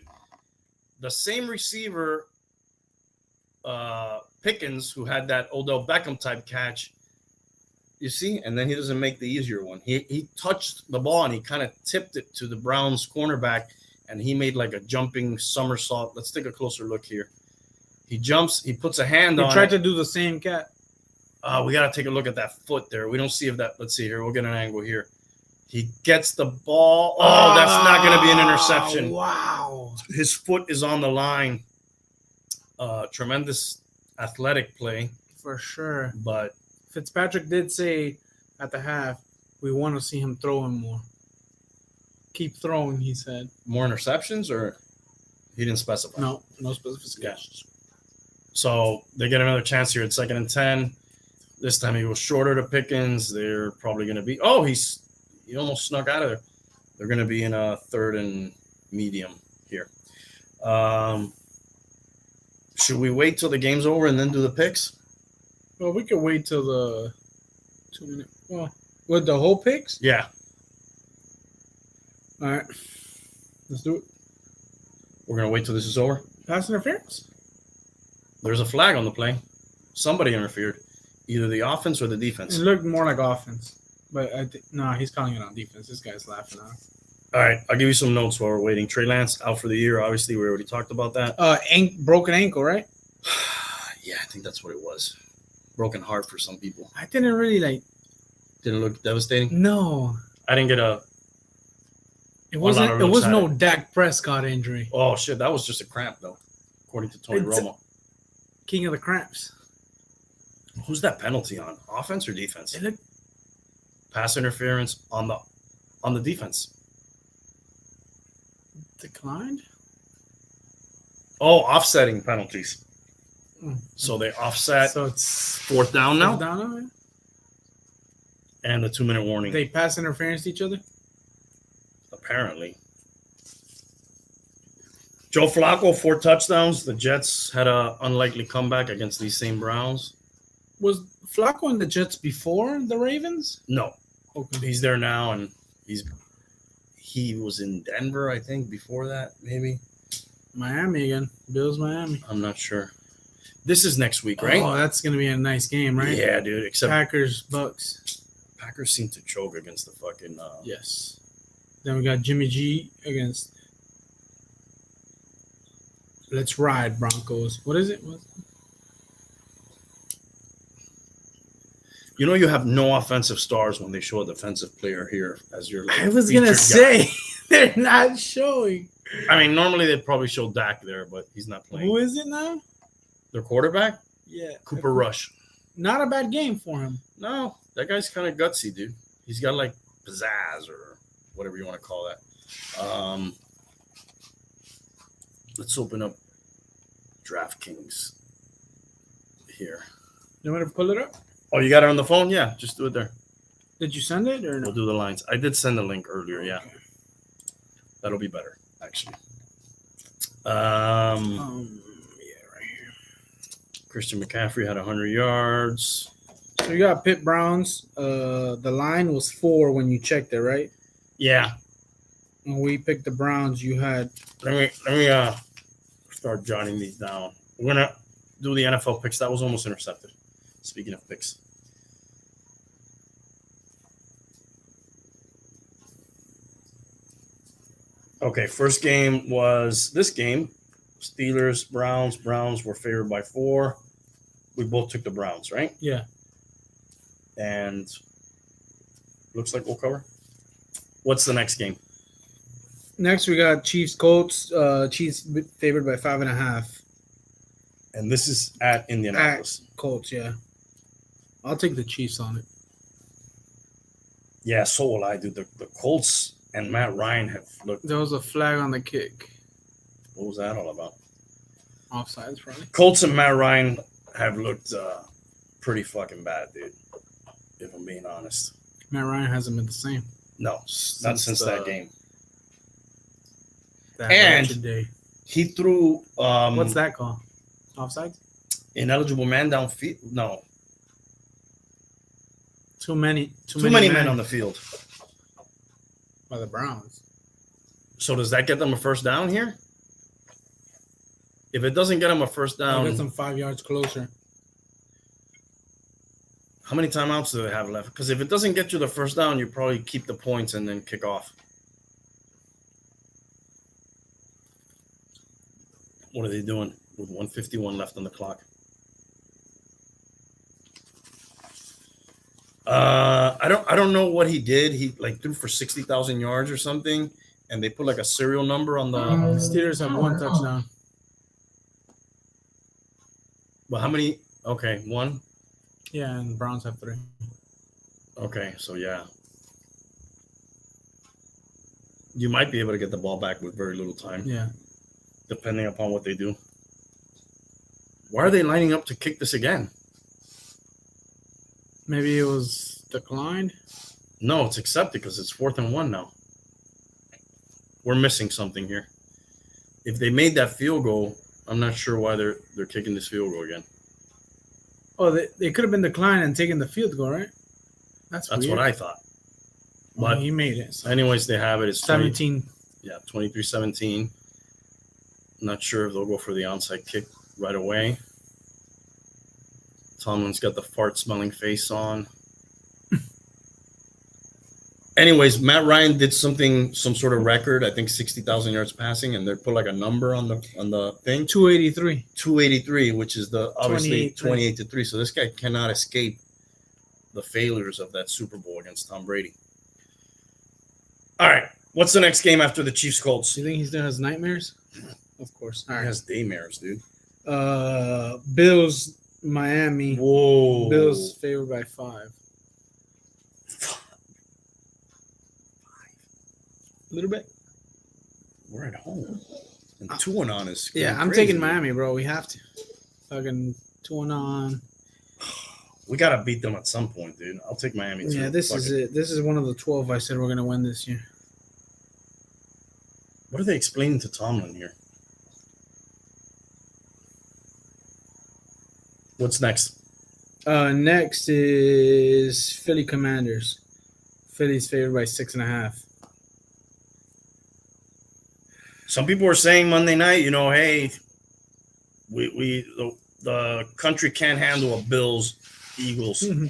Speaker 1: The same receiver, Pickens, who had that Odell Beckham type catch, you see, and then he doesn't make the easier one. He touched the ball, and he kind of tipped it to the Browns cornerback, and he made like a jumping somersault. Let's take a closer look here. He jumps, he puts a hand on it.
Speaker 2: He tried to do the same cat.
Speaker 1: We got to take a look at that foot there. We don't see if that. Let's see here. We'll get an angle here. He gets the ball. Oh, that's not going to be an interception.
Speaker 2: Wow.
Speaker 1: His foot is on the line. Tremendous athletic play.
Speaker 2: For sure.
Speaker 1: But
Speaker 2: Fitzpatrick did say at the half, we want to see him throwing more. Keep throwing, he said.
Speaker 1: More interceptions, or he didn't specify?
Speaker 2: No specifications.
Speaker 1: Yeah. So they get another chance here at 2nd and 10. This time he was shorter to Pickens. They're probably going to be. Oh, he almost snuck out of there. They're going to be in a 3rd and medium here. Should we wait till the game's over and then do the picks?
Speaker 2: Well, we could wait till the 2 minute. Well, with the whole picks?
Speaker 1: Yeah.
Speaker 2: All right. Let's do it.
Speaker 1: We're going to wait till this is over.
Speaker 2: Pass interference?
Speaker 1: There's a flag on the play. Somebody interfered. Either the offense or the defense.
Speaker 2: It looked more like offense. But he's calling it on defense. This guy's laughing at him.
Speaker 1: All right, I'll give you some notes while we're waiting. Trey Lance out for the year. Obviously, we already talked about that.
Speaker 2: Broken ankle, right?
Speaker 1: Yeah, I think that's what it was. Broken heart for some people.
Speaker 2: I didn't really
Speaker 1: Didn't look devastating?
Speaker 2: No.
Speaker 1: I didn't get
Speaker 2: It wasn't. It was no Dak Prescott injury.
Speaker 1: Oh, shit. That was just a cramp, though, according to Tony Romo.
Speaker 2: King of the cramps.
Speaker 1: Who's that penalty on? Offense or defense?
Speaker 2: It looked
Speaker 1: pass interference on the defense.
Speaker 2: Declined?
Speaker 1: Oh, offsetting penalties. So they offset.
Speaker 2: So it's
Speaker 1: 4th down now?
Speaker 2: 4th down now, yeah.
Speaker 1: And the 2-minute warning.
Speaker 2: They pass interference to each other?
Speaker 1: Apparently. Joe Flacco, 4 touchdowns. The Jets had an unlikely comeback against these same Browns.
Speaker 2: Was Flacco in the Jets before the Ravens?
Speaker 1: No.
Speaker 2: Okay.
Speaker 1: He's there now, and he was in Denver, I think, before that, maybe.
Speaker 2: Miami again. Bills, Miami.
Speaker 1: I'm not sure. This is next week, right?
Speaker 2: Oh, that's going to be a nice game, right?
Speaker 1: Yeah, dude. Except
Speaker 2: Packers, Bucks.
Speaker 1: Packers seem to choke against the fucking...
Speaker 2: Yes. Then we got Jimmy G against... Let's ride, Broncos. What is it?
Speaker 1: You know, you have no offensive stars when they show a defensive player here as your.
Speaker 2: I was gonna say they're not showing.
Speaker 1: I mean, normally they'd probably show Dak there, but he's not playing.
Speaker 2: Who is it now?
Speaker 1: Their quarterback?
Speaker 2: Yeah,
Speaker 1: Cooper Rush.
Speaker 2: Not a bad game for him.
Speaker 1: No, that guy's kind of gutsy, dude. He's got like pizzazz or whatever you want to call that. Let's open up DraftKings here.
Speaker 2: You want me to pull it up?
Speaker 1: Oh, you got it on the phone? Yeah, just do it there.
Speaker 2: Did you send it or no?
Speaker 1: We'll do the lines. I did send the link earlier. Yeah,
Speaker 2: Okay.
Speaker 1: That'll be better, actually.
Speaker 2: Yeah, right here.
Speaker 1: Christian McCaffrey had 100 yards.
Speaker 2: So you got Pitt Browns. The line was 4 when you checked it, right?
Speaker 1: Yeah.
Speaker 2: When we picked the Browns, you had.
Speaker 1: Let me start jotting these down. We're gonna do the NFL picks. That was almost intercepted. Speaking of picks. Okay, first game was this game. Steelers, Browns. Browns were favored by 4. We both took the Browns, right?
Speaker 2: Yeah.
Speaker 1: And looks like we'll cover. What's the next game?
Speaker 2: Next, we got Chiefs Colts. Chiefs favored by 5.5.
Speaker 1: And this is at Indianapolis.
Speaker 2: Colts, yeah. I'll take the Chiefs on it.
Speaker 1: Yeah, so will I, dude. The Colts and Matt Ryan have looked.
Speaker 2: There was a flag on the kick.
Speaker 1: What was that all about?
Speaker 2: Offsides, probably.
Speaker 1: Colts and Matt Ryan have looked pretty fucking bad, dude. If I'm being honest.
Speaker 2: Matt Ryan hasn't been the same.
Speaker 1: No, not since that game.
Speaker 2: That
Speaker 1: And
Speaker 2: day.
Speaker 1: He threw.
Speaker 2: What's that called? Offsides?
Speaker 1: Ineligible man downfield. No.
Speaker 2: Too many
Speaker 1: men on the field.
Speaker 2: By the Browns.
Speaker 1: So does that get them a first down here? If it doesn't get them a first down,
Speaker 2: It gets them 5 yards closer.
Speaker 1: how many timeouts do they have left? Because if it doesn't get you the first down, you probably keep the points and then kick off. What are they doing with 1:51 left on the clock? I don't know what he did. He like threw for 60,000 yards or something, and they put like a serial number on the.
Speaker 2: The Steelers have 1 touchdown.
Speaker 1: Well, how many? Okay, 1.
Speaker 2: Yeah, and the Browns have 3.
Speaker 1: Okay, so yeah. You might be able to get the ball back with very little time.
Speaker 2: Yeah.
Speaker 1: Depending upon what they do. Why are they lining up to kick this again?
Speaker 2: Maybe it was declined.
Speaker 1: No, it's accepted because it's 4th and 1 now. We're missing something here. If they made that field goal, I'm not sure why they're kicking this field goal again.
Speaker 2: Oh, they could have been declined and taken the field goal, right? That's
Speaker 1: weird. What I thought.
Speaker 2: But he made it. So.
Speaker 1: Anyways, they have it. It's
Speaker 2: 17.
Speaker 1: 23-17. Not sure if they'll go for the onside kick right away. Tomlin's got the fart-smelling face on. Anyways, Matt Ryan did some sort of record. I think 60,000 yards passing, and they put like a number on the thing.
Speaker 2: 283.
Speaker 1: 283, which is the obviously 28-3. So this guy cannot escape the failures of that Super Bowl against Tom Brady. All right, what's the next game after the Chiefs Colts?
Speaker 2: Do you think he still has nightmares? Of course.
Speaker 1: All right. He has daymares, dude.
Speaker 2: Bills, Miami.
Speaker 1: Whoa.
Speaker 2: Bills favored by 5. A little bit.
Speaker 1: We're at home. And Tuanon is
Speaker 2: I'm
Speaker 1: crazy.
Speaker 2: taking Miami, bro. We have to. Fucking Tuanon.
Speaker 1: We got to beat them at some point, dude. I'll take Miami too.
Speaker 2: Yeah, this is it. This is one of the 12 I said we're going to win this year.
Speaker 1: What are they explaining to Tomlin here? What's next?
Speaker 2: Next is Philly Commanders. Philly's favored by 6.5.
Speaker 1: Some people are saying Monday night, hey, the country can't handle a Bills-Eagles.
Speaker 2: Mm-hmm.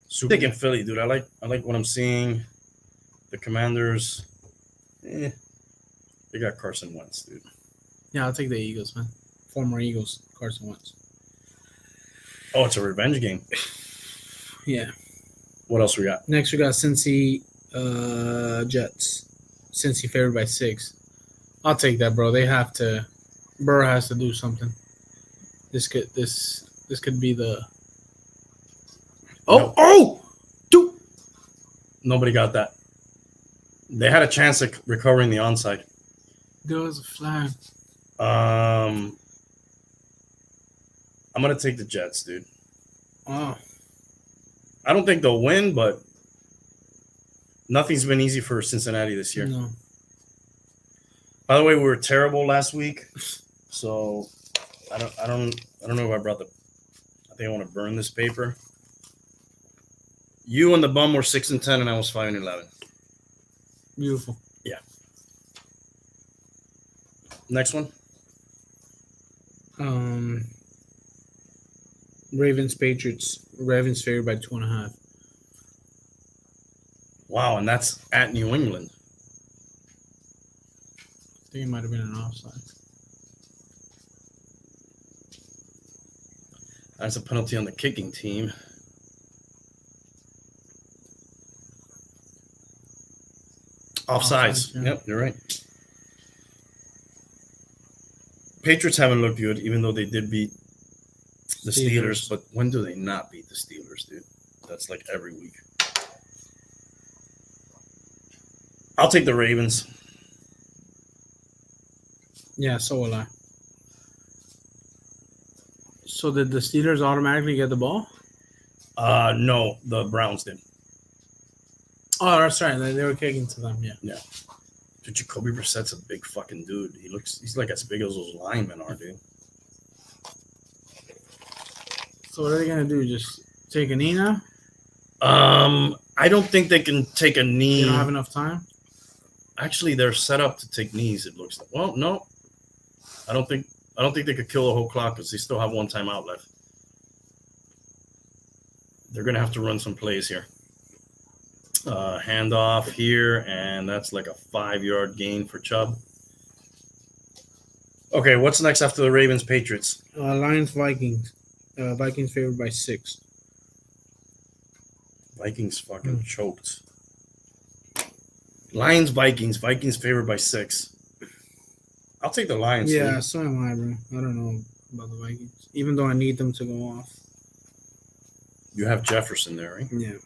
Speaker 1: Super taking Philly, dude. I like what I'm seeing. The Commanders, they got Carson Wentz, dude.
Speaker 2: Yeah, I'll take the Eagles, man. Former Eagles, Carson Wentz.
Speaker 1: Oh, it's a revenge game.
Speaker 2: Yeah.
Speaker 1: What else we got?
Speaker 2: Next, we got Cincy Jets. Cincy favored by 6. I'll take that, bro. They have to. Burrow has to do something. This could be the.
Speaker 1: Dude. Nobody got that. They had a chance at recovering the onside.
Speaker 2: There was a flag.
Speaker 1: I'm gonna take the Jets, dude.
Speaker 2: Oh.
Speaker 1: I don't think they'll win, but nothing's been easy for Cincinnati this year.
Speaker 2: No.
Speaker 1: By the way, we were terrible last week, so I don't know if I brought I think I want to burn this paper. You and the bum were 6-10, and I was 5-11.
Speaker 2: Beautiful.
Speaker 1: Yeah. Next one.
Speaker 2: Ravens Patriots. Ravens favored by 2.5.
Speaker 1: Wow, and that's at New England.
Speaker 2: I think it might have been an offside.
Speaker 1: That's a penalty on the kicking team. Offsides.
Speaker 2: Yeah.
Speaker 1: Yep, you're right. Patriots haven't looked good, even though they did beat the Steelers. But when do they not beat the Steelers, dude? That's like every week. I'll take the Ravens.
Speaker 2: Yeah, so will I. So did the Steelers automatically get the ball?
Speaker 1: No, the Browns did.
Speaker 2: Oh, that's right. They were kicking to them. Yeah.
Speaker 1: Dude, Jacoby Brissett's a big fucking dude. He's like as big as those linemen are, dude.
Speaker 2: So what are they gonna do? Just take a knee now?
Speaker 1: I don't think they can take a knee.
Speaker 2: They don't have enough time.
Speaker 1: Actually, they're set up to take knees. It looks like. Well, no, I don't think they could kill the whole clock because they still have one timeout left. They're gonna have to run some plays here. Handoff here, and that's like a 5-yard gain for Chubb. Okay, what's next after the Ravens Patriots?
Speaker 2: Lions Vikings. Vikings favored by 6.
Speaker 1: Vikings fucking choked. Lions Vikings favored by 6. I'll take the Lions.
Speaker 2: Yeah,
Speaker 1: dude.
Speaker 2: so am I, bro. I don't know about the Vikings, even though I need them to go off.
Speaker 1: You have Jefferson there, right?
Speaker 2: Yeah,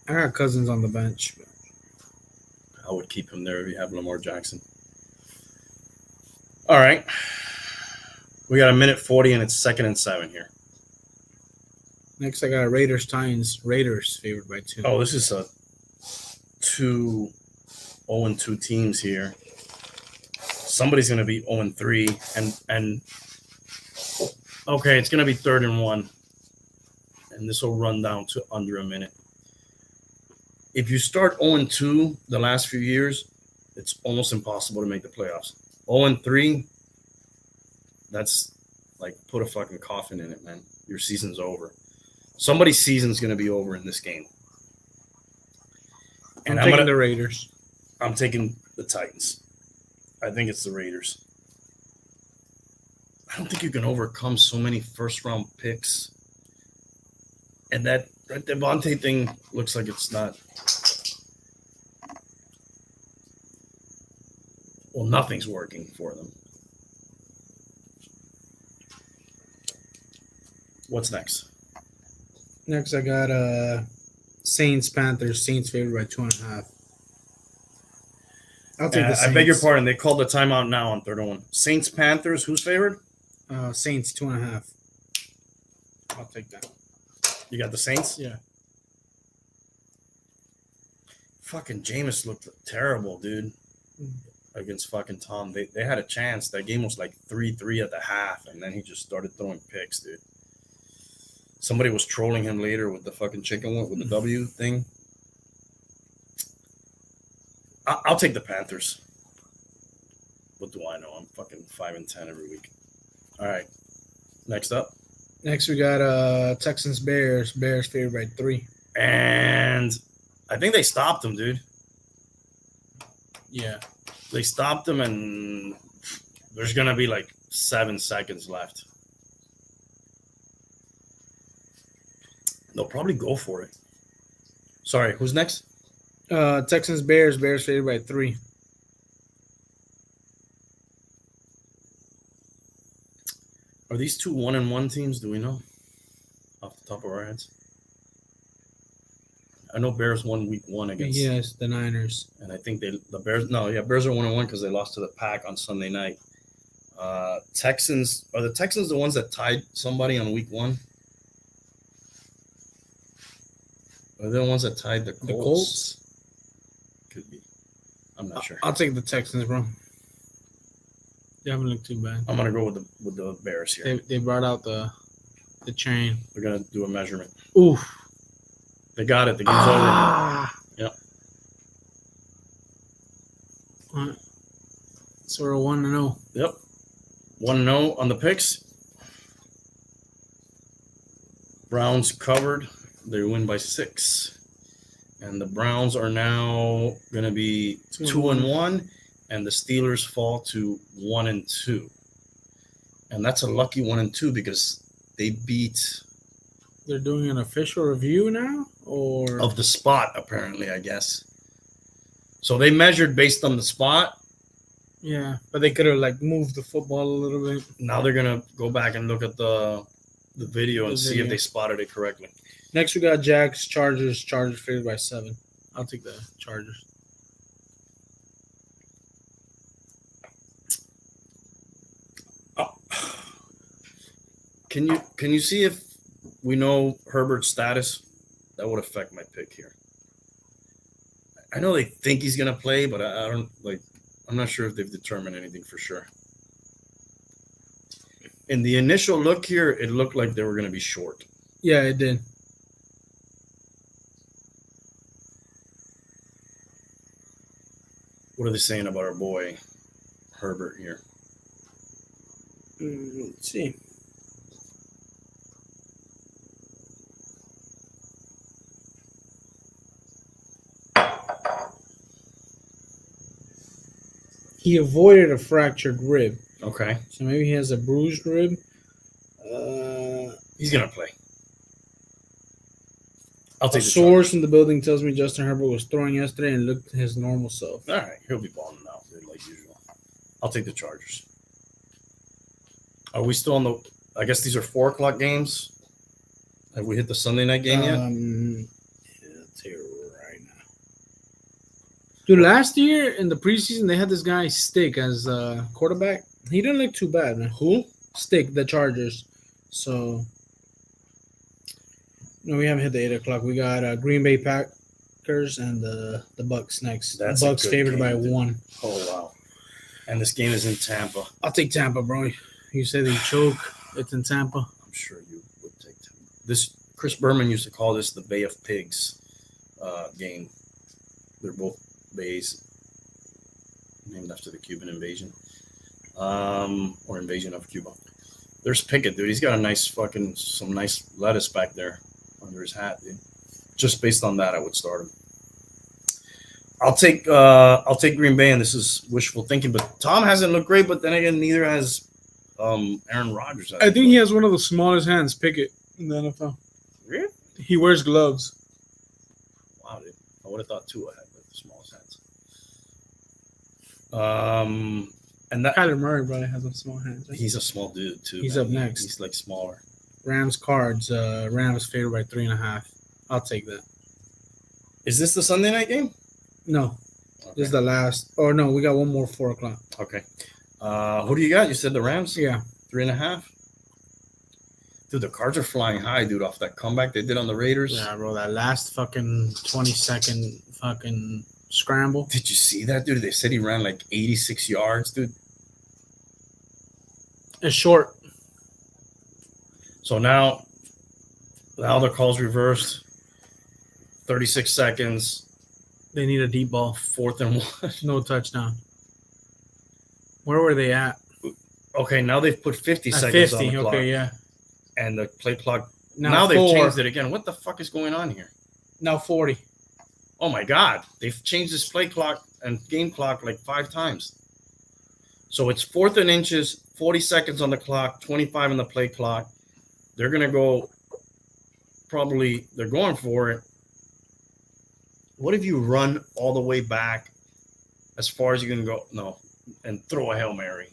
Speaker 2: I got Cousins on the bench. But
Speaker 1: I would keep him there if you have Lamar Jackson. All right. We got 1:40 and it's 2nd and 7 here.
Speaker 2: next, I got Raiders Titans. Raiders favored by 2.
Speaker 1: Oh, this is a 0-2 teams here. Somebody's going to be 0-3 and okay, it's going to be 3rd and 1. And this will run down to under a minute. If you start 0-2 the last few years, it's almost impossible to make the playoffs. 0-3, that's like put a fucking coffin in it, man. Your season's over. Somebody's season's going to be over in this game.
Speaker 2: And I'm taking the Raiders.
Speaker 1: I'm taking the Titans. I think it's the Raiders. I don't think you can overcome so many first-round picks. And that Devontae thing looks like it's not. Well, nothing's working for them. What's next?
Speaker 2: Next, I got Saints Panthers. Saints favored by 2.5. I'll take the Saints.
Speaker 1: I beg your pardon. They called the timeout now on 3rd and 1. Saints Panthers. Who's favored?
Speaker 2: Saints 2.5. I'll take that.
Speaker 1: You got the Saints?
Speaker 2: Yeah.
Speaker 1: Fucking Jameis looked terrible, dude. Against fucking Tom. They had a chance. That game was like 3-3 at the half, and then he just started throwing picks, dude. Somebody was trolling him later with the fucking chicken one, with the W thing. I'll take the Panthers. What do I know? I'm fucking 5-10 every week. All right. Next up.
Speaker 2: Next, we got Texans Bears. Bears favored by 3.
Speaker 1: And I think they stopped them, dude.
Speaker 2: Yeah.
Speaker 1: They stopped them, and there's going to be like 7 seconds left. They'll probably go for it. Sorry, who's next?
Speaker 2: Texans Bears. Bears favored by 3.
Speaker 1: Are these two 1-1 teams? Do we know off the top of our heads? I know Bears won week 1 against.
Speaker 2: Yes, the Niners.
Speaker 1: And I think Bears. No, yeah, Bears are 1-1 because they lost to the Pack on Sunday night. Texans, are the Texans the ones that tied somebody on week 1? Are they the ones that tied the Colts?
Speaker 2: The Colts?
Speaker 1: Could be. I'm not sure.
Speaker 2: I'll take the Texans, bro. They haven't looked too bad.
Speaker 1: I'm gonna go with the Bears here.
Speaker 2: They brought out the chain.
Speaker 1: They're gonna do a measurement.
Speaker 2: Oof.
Speaker 1: They got it. The game's over. Yep.
Speaker 2: All right. So we're 1-0.
Speaker 1: Yep. 1-0 on the picks. Browns covered. They win by 6. And the Browns are now going to be 2-1. And the Steelers fall to 1-2. And that's a lucky 1-2 because they beat.
Speaker 2: They're doing an official review now? Or
Speaker 1: Of the spot, apparently, I guess. So they measured based on the spot.
Speaker 2: Yeah, but they could have like moved the football a little bit.
Speaker 1: Now they're gonna go back and look at the video and see if they spotted it correctly.
Speaker 2: Next, we got Jags, Chargers. Chargers favored by 7. I'll take the Chargers.
Speaker 1: Can you see if we know Herbert's status? That would affect my pick here. I know they think he's gonna play, but I don't like. I'm not sure if they've determined anything for sure. In the initial look here, it looked like they were gonna be short.
Speaker 2: Yeah, it did.
Speaker 1: What are they saying about our boy Herbert here?
Speaker 2: Let's see. He avoided a fractured rib.
Speaker 1: Okay.
Speaker 2: So maybe he has a bruised rib.
Speaker 1: He's going to play. I'll take
Speaker 2: a
Speaker 1: the
Speaker 2: source in the building tells me Justin Herbert was throwing yesterday and looked his normal self.
Speaker 1: All right. He'll be balling out like usual. I'll take the Chargers. Are we still on the – I guess these are 4 o'clock games? Have we hit the Sunday night game yet?
Speaker 2: Yeah, I'll tell you right now. Dude, last year in the preseason, they had this guy Stick as quarterback. He didn't look too bad, man.
Speaker 1: Who?
Speaker 2: Stick, the Chargers. So, no, we haven't hit the 8 o'clock. We got Green Bay Packers and the Bucks next.
Speaker 1: That's
Speaker 2: Bucks favored
Speaker 1: game,
Speaker 2: by
Speaker 1: dude.
Speaker 2: 1.
Speaker 1: Oh, wow. And this game is in Tampa.
Speaker 2: I'll take Tampa, bro. You say they choke. It's in Tampa.
Speaker 1: I'm sure you would take Tampa. This Chris Berman used to call this the Bay of Pigs game. They're both bays, named after the Cuban invasion, or invasion of Cuba. There's Pickett, dude. He's got some nice lettuce back there under his hat, dude. Just based on that, I would start him. I'll take Green Bay, and this is wishful thinking, but Tom hasn't looked great. But then again, neither has Aaron Rodgers.
Speaker 2: I think he has one of the smallest hands, Pickett, in the NFL.
Speaker 1: Really?
Speaker 2: He wears gloves.
Speaker 1: Wow, dude. I would have thought Tua had the smallest hands. And that
Speaker 2: Kyler Murray probably has some small hands. Right?
Speaker 1: He's a small dude too.
Speaker 2: He's
Speaker 1: man.
Speaker 2: up next.
Speaker 1: He's like smaller.
Speaker 2: Rams cards. Rams favored by 3.5. I'll take that.
Speaker 1: Is this the Sunday night game?
Speaker 2: No.
Speaker 1: Okay.
Speaker 2: This is the last. Oh no, we got one more 4 o'clock.
Speaker 1: Okay. Who do you got? You said the Rams?
Speaker 2: Yeah.
Speaker 1: 3.5. Dude, the Cards are flying high, dude, off that comeback they did on the Raiders.
Speaker 2: Yeah, bro. That last fucking 20-second fucking scramble.
Speaker 1: Did you see that, dude? They said he ran like 86 yards, dude.
Speaker 2: It's short.
Speaker 1: So now the call's reversed. 36 seconds.
Speaker 2: They need a deep ball.
Speaker 1: 4th and 1.
Speaker 2: No touchdown. Where were they at?
Speaker 1: Okay, now they've put 50
Speaker 2: At
Speaker 1: seconds
Speaker 2: 50.
Speaker 1: on the clock.
Speaker 2: Okay, yeah.
Speaker 1: And the play clock.
Speaker 2: Now
Speaker 1: Now they've
Speaker 2: 4.
Speaker 1: changed it again. What the fuck is going on here?
Speaker 2: Now 40.
Speaker 1: Oh my God. They've changed this play clock and game clock like 5 times. So it's 4th and inches, 40 seconds on the clock, 25 on the play clock. They're going to go they're going for it. What if you run all the way back as far as you can go? No, and throw a Hail Mary.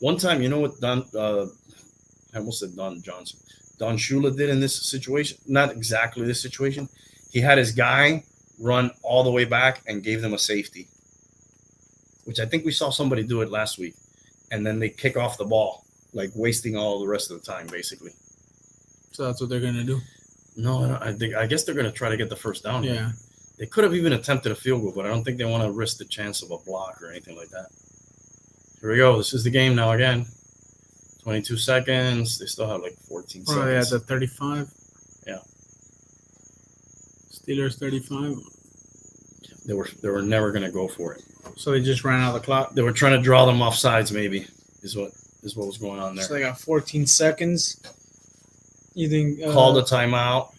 Speaker 1: One time, you know what I almost said Don Johnson. Don Shula did in this situation? Not exactly this situation. He had his guy run all the way back and gave them a safety, which I think we saw somebody do it last week. And then they kick off the ball, like wasting all the rest of the time, basically.
Speaker 2: So that's what they're going to do?
Speaker 1: No, I guess they're going to try to get the first down.
Speaker 2: Yeah.
Speaker 1: Here. They could have even attempted a field goal, but I don't think they want to risk the chance of a block or anything like that. Here we go. This is the game now again. 22 seconds. They still have like 14 seconds.
Speaker 2: Oh, yeah, the 35.
Speaker 1: Yeah.
Speaker 2: Steelers 35.
Speaker 1: They were never going to go for it.
Speaker 2: So they just ran out of the clock.
Speaker 1: They were trying to draw them off sides, maybe, is what was going on there.
Speaker 2: So they got 14 seconds. You think
Speaker 1: Called a timeout.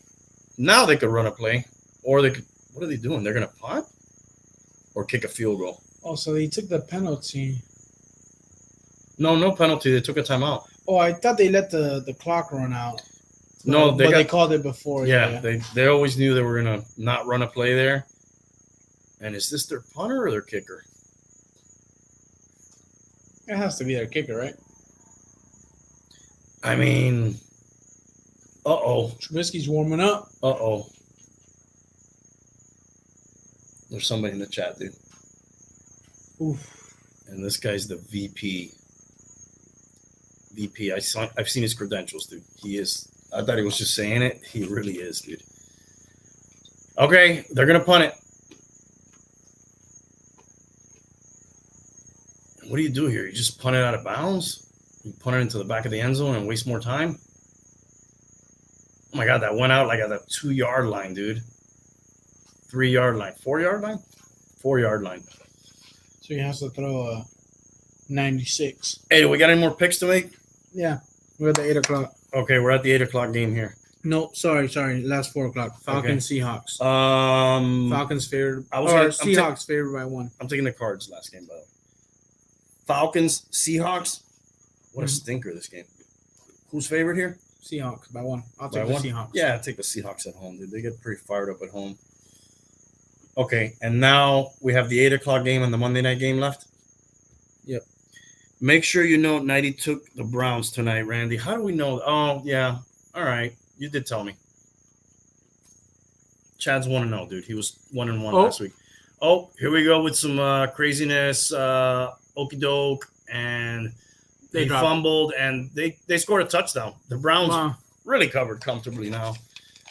Speaker 1: Now they could run a play. Or they could. What are they doing? They're going to punt? Or kick a field goal?
Speaker 2: Oh, so they took the penalty.
Speaker 1: No penalty. They took a timeout.
Speaker 2: Oh, I thought they let the clock run out.
Speaker 1: No,
Speaker 2: they called it before.
Speaker 1: Yeah, they always knew they were going to not run a play there. And is this their punter or their kicker?
Speaker 2: It has to be their kicker, right?
Speaker 1: I mean,
Speaker 2: Trubisky's warming up.
Speaker 1: There's somebody in the chat, dude.
Speaker 2: Oof.
Speaker 1: And this guy's the VP. I've seen his credentials, dude. He is. I thought he was just saying it. He really is, dude. Okay, they're gonna punt it. What do you do here? You just punt it out of bounds? You punt it into the back of the end zone and waste more time? Oh my God, that went out like at the 2-yard line, dude. 3-yard line. 4-yard line? 4-yard line.
Speaker 2: So he has to throw a 96.
Speaker 1: Hey, do we got any more picks to make?
Speaker 2: Yeah. We're at the 8 o'clock.
Speaker 1: Okay, we're at the 8 o'clock game here.
Speaker 2: No, sorry. Last 4 o'clock. Falcons,
Speaker 1: Okay.
Speaker 2: Seahawks. Falcons favored. Seahawks favored by 1.
Speaker 1: I'm taking the Cards last game, by the way. Falcons, Seahawks. What a stinker this game. Who's favored here?
Speaker 2: Seahawks by 1. I'll take
Speaker 1: By
Speaker 2: the
Speaker 1: 1?
Speaker 2: Seahawks.
Speaker 1: Yeah, I'll take the Seahawks at home, dude. They get pretty fired up at home. Okay, and now we have the 8 o'clock game and the Monday night game left.
Speaker 2: Yep.
Speaker 1: Make sure you know Nighty took the Browns tonight, Randy. How do we know? Oh, yeah. All right. You did tell me. Chad's 1-0, dude. He was 1-1 last week. Oh, here we go with some craziness. Okie doke. And they fumbled and they scored a touchdown. The Browns really covered comfortably now.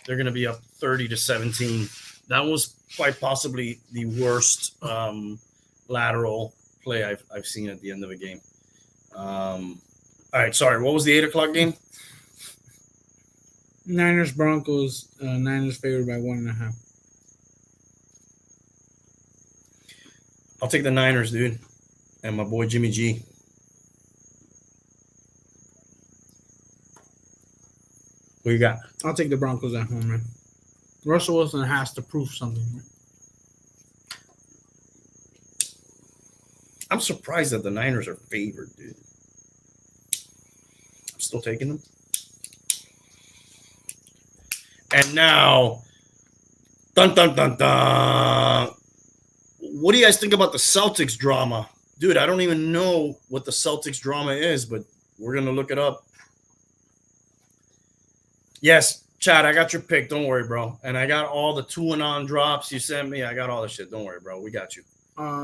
Speaker 1: They're going to be up 30-17. That was quite possibly the worst lateral play I've seen at the end of a game. All right, sorry. What was the 8 o'clock game?
Speaker 2: Niners, Broncos. Niners favored by 1.5.
Speaker 1: I'll take the Niners, dude. And my boy Jimmy G. What you got?
Speaker 2: I'll take the Broncos at home, man. Russell Wilson has to prove something, man.
Speaker 1: I'm surprised that the Niners are favored, dude. I'm still taking them. And now, dun, dun, dun, dun. What do you guys think about the Celtics drama? Dude, I don't even know what the Celtics drama is, but we're going to look it up. Yes, Chad, I got your pick. Don't worry, bro. And I got all the Tuanon drops you sent me. I got all the shit. Don't worry, bro. We got you.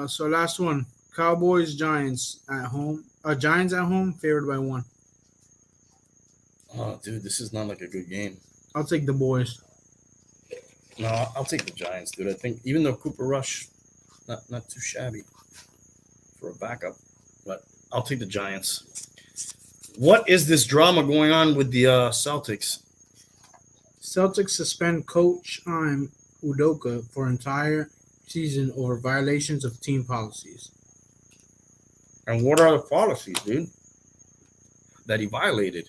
Speaker 2: So last one. Cowboys, Giants at home. Giants at home, favored by 1.
Speaker 1: Oh, dude, this is not like a good game.
Speaker 2: I'll take the boys.
Speaker 1: No, I'll take the Giants, dude. I think even though Cooper Rush, not too shabby for a backup, but I'll take the Giants. What is this drama going on with the Celtics?
Speaker 2: Celtics suspend coach Udoka for entire season over violations of team policies.
Speaker 1: And what are the policies, dude, that he violated?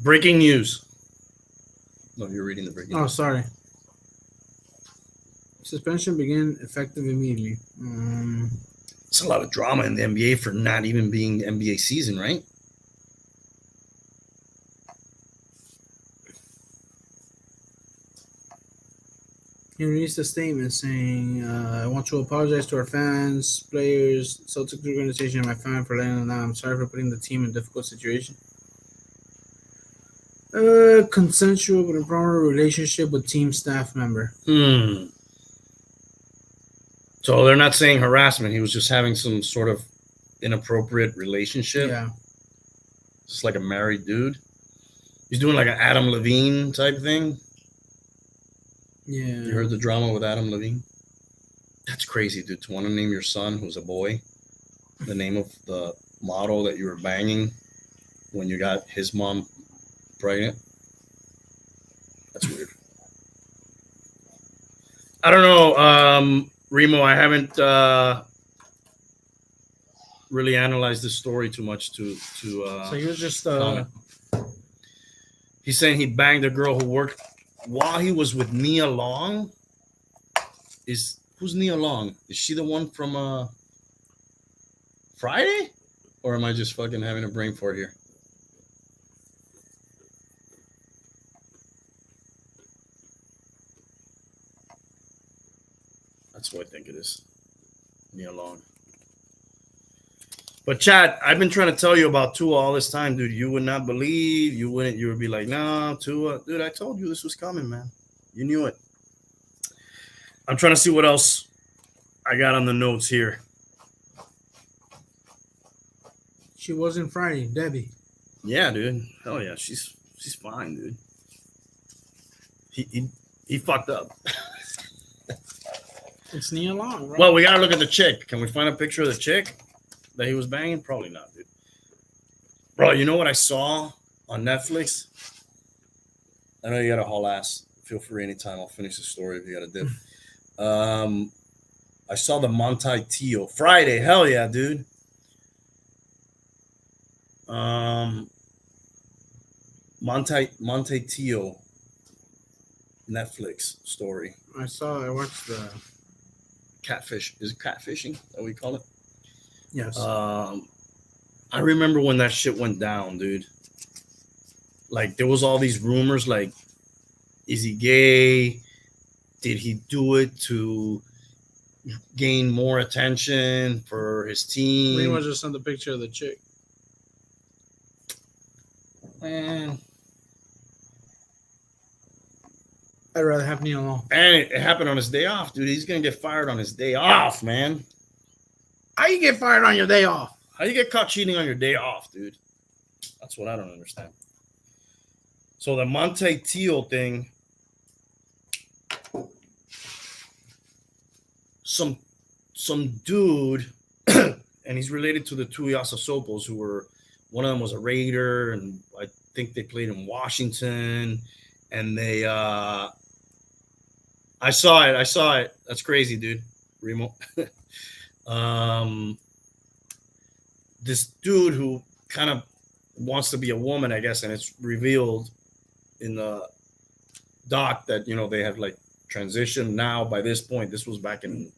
Speaker 1: Breaking news. No, you're reading the breaking news.
Speaker 2: Oh, sorry. Suspension began effective immediately.
Speaker 1: It's a lot of drama in the NBA for not even being NBA season, right?
Speaker 2: He released a statement saying, I want to apologize to our fans, players, Celtics organization, and my family for letting them down. I'm sorry for putting the team in a difficult situation. Consensual but improper relationship with team staff member.
Speaker 1: So they're not saying harassment. He was just having some sort of inappropriate relationship.
Speaker 2: Yeah.
Speaker 1: Just like a married dude. He's doing like an Adam Levine type thing.
Speaker 2: Yeah.
Speaker 1: You heard the drama with Adam Levine? That's crazy, dude. To want to name your son, who's a boy, the name of the model that you were banging when you got his mom pregnant. That's weird. I don't know, Remo. I haven't really analyzed this story too much to
Speaker 2: so he was just
Speaker 1: comment. He's saying he banged a girl who worked while he was with Nia Long. Who's Nia Long? Is she the one from Friday? Or am I just fucking having a brain fart here? That's what I think it is. Nia Long. But Chad, I've been trying to tell you about Tua all this time, dude. You would not believe. You wouldn't. You would be like, "Nah, Tua, dude. I told you this was coming, man. You knew it." I'm trying to see what else I got on the notes here.
Speaker 2: She wasn't Friday, Debbie.
Speaker 1: Yeah, dude. Hell yeah, she's fine, dude. He fucked up.
Speaker 2: It's Nia Long, bro.
Speaker 1: Well, we gotta look at the chick. Can we find a picture of the chick that he was banging? Probably not, dude. Bro, you know what I saw on Netflix? I know you got a whole ass. Feel free anytime. I'll finish the story if you got a dip. I saw the Monte Tio Friday. Hell yeah, dude. Monte Tio Netflix story.
Speaker 2: I watched the
Speaker 1: Catfish. Is it catfishing that we call it?
Speaker 2: yes.
Speaker 1: I remember when that shit went down, dude. Like there was all these rumors like, is he gay? Did he do it to gain more attention for his team?
Speaker 2: Pretty much just sent the picture of the chick.
Speaker 1: Man.
Speaker 2: I'd rather have Nia Long.
Speaker 1: And it happened on his day off, dude. He's gonna get fired on his day off, man.
Speaker 2: How you get fired on your day off?
Speaker 1: How you get caught cheating on your day off, dude? That's what I don't understand. So the Monte Tio thing, some dude, and he's related to the two Yasasopos who were, one of them was a Raider, and I think they played in Washington, and they I saw it. That's crazy, dude. Remo. This dude who kind of wants to be a woman, I guess, and it's revealed in the doc that, you know, they have like transitioned now by this point. This was back in,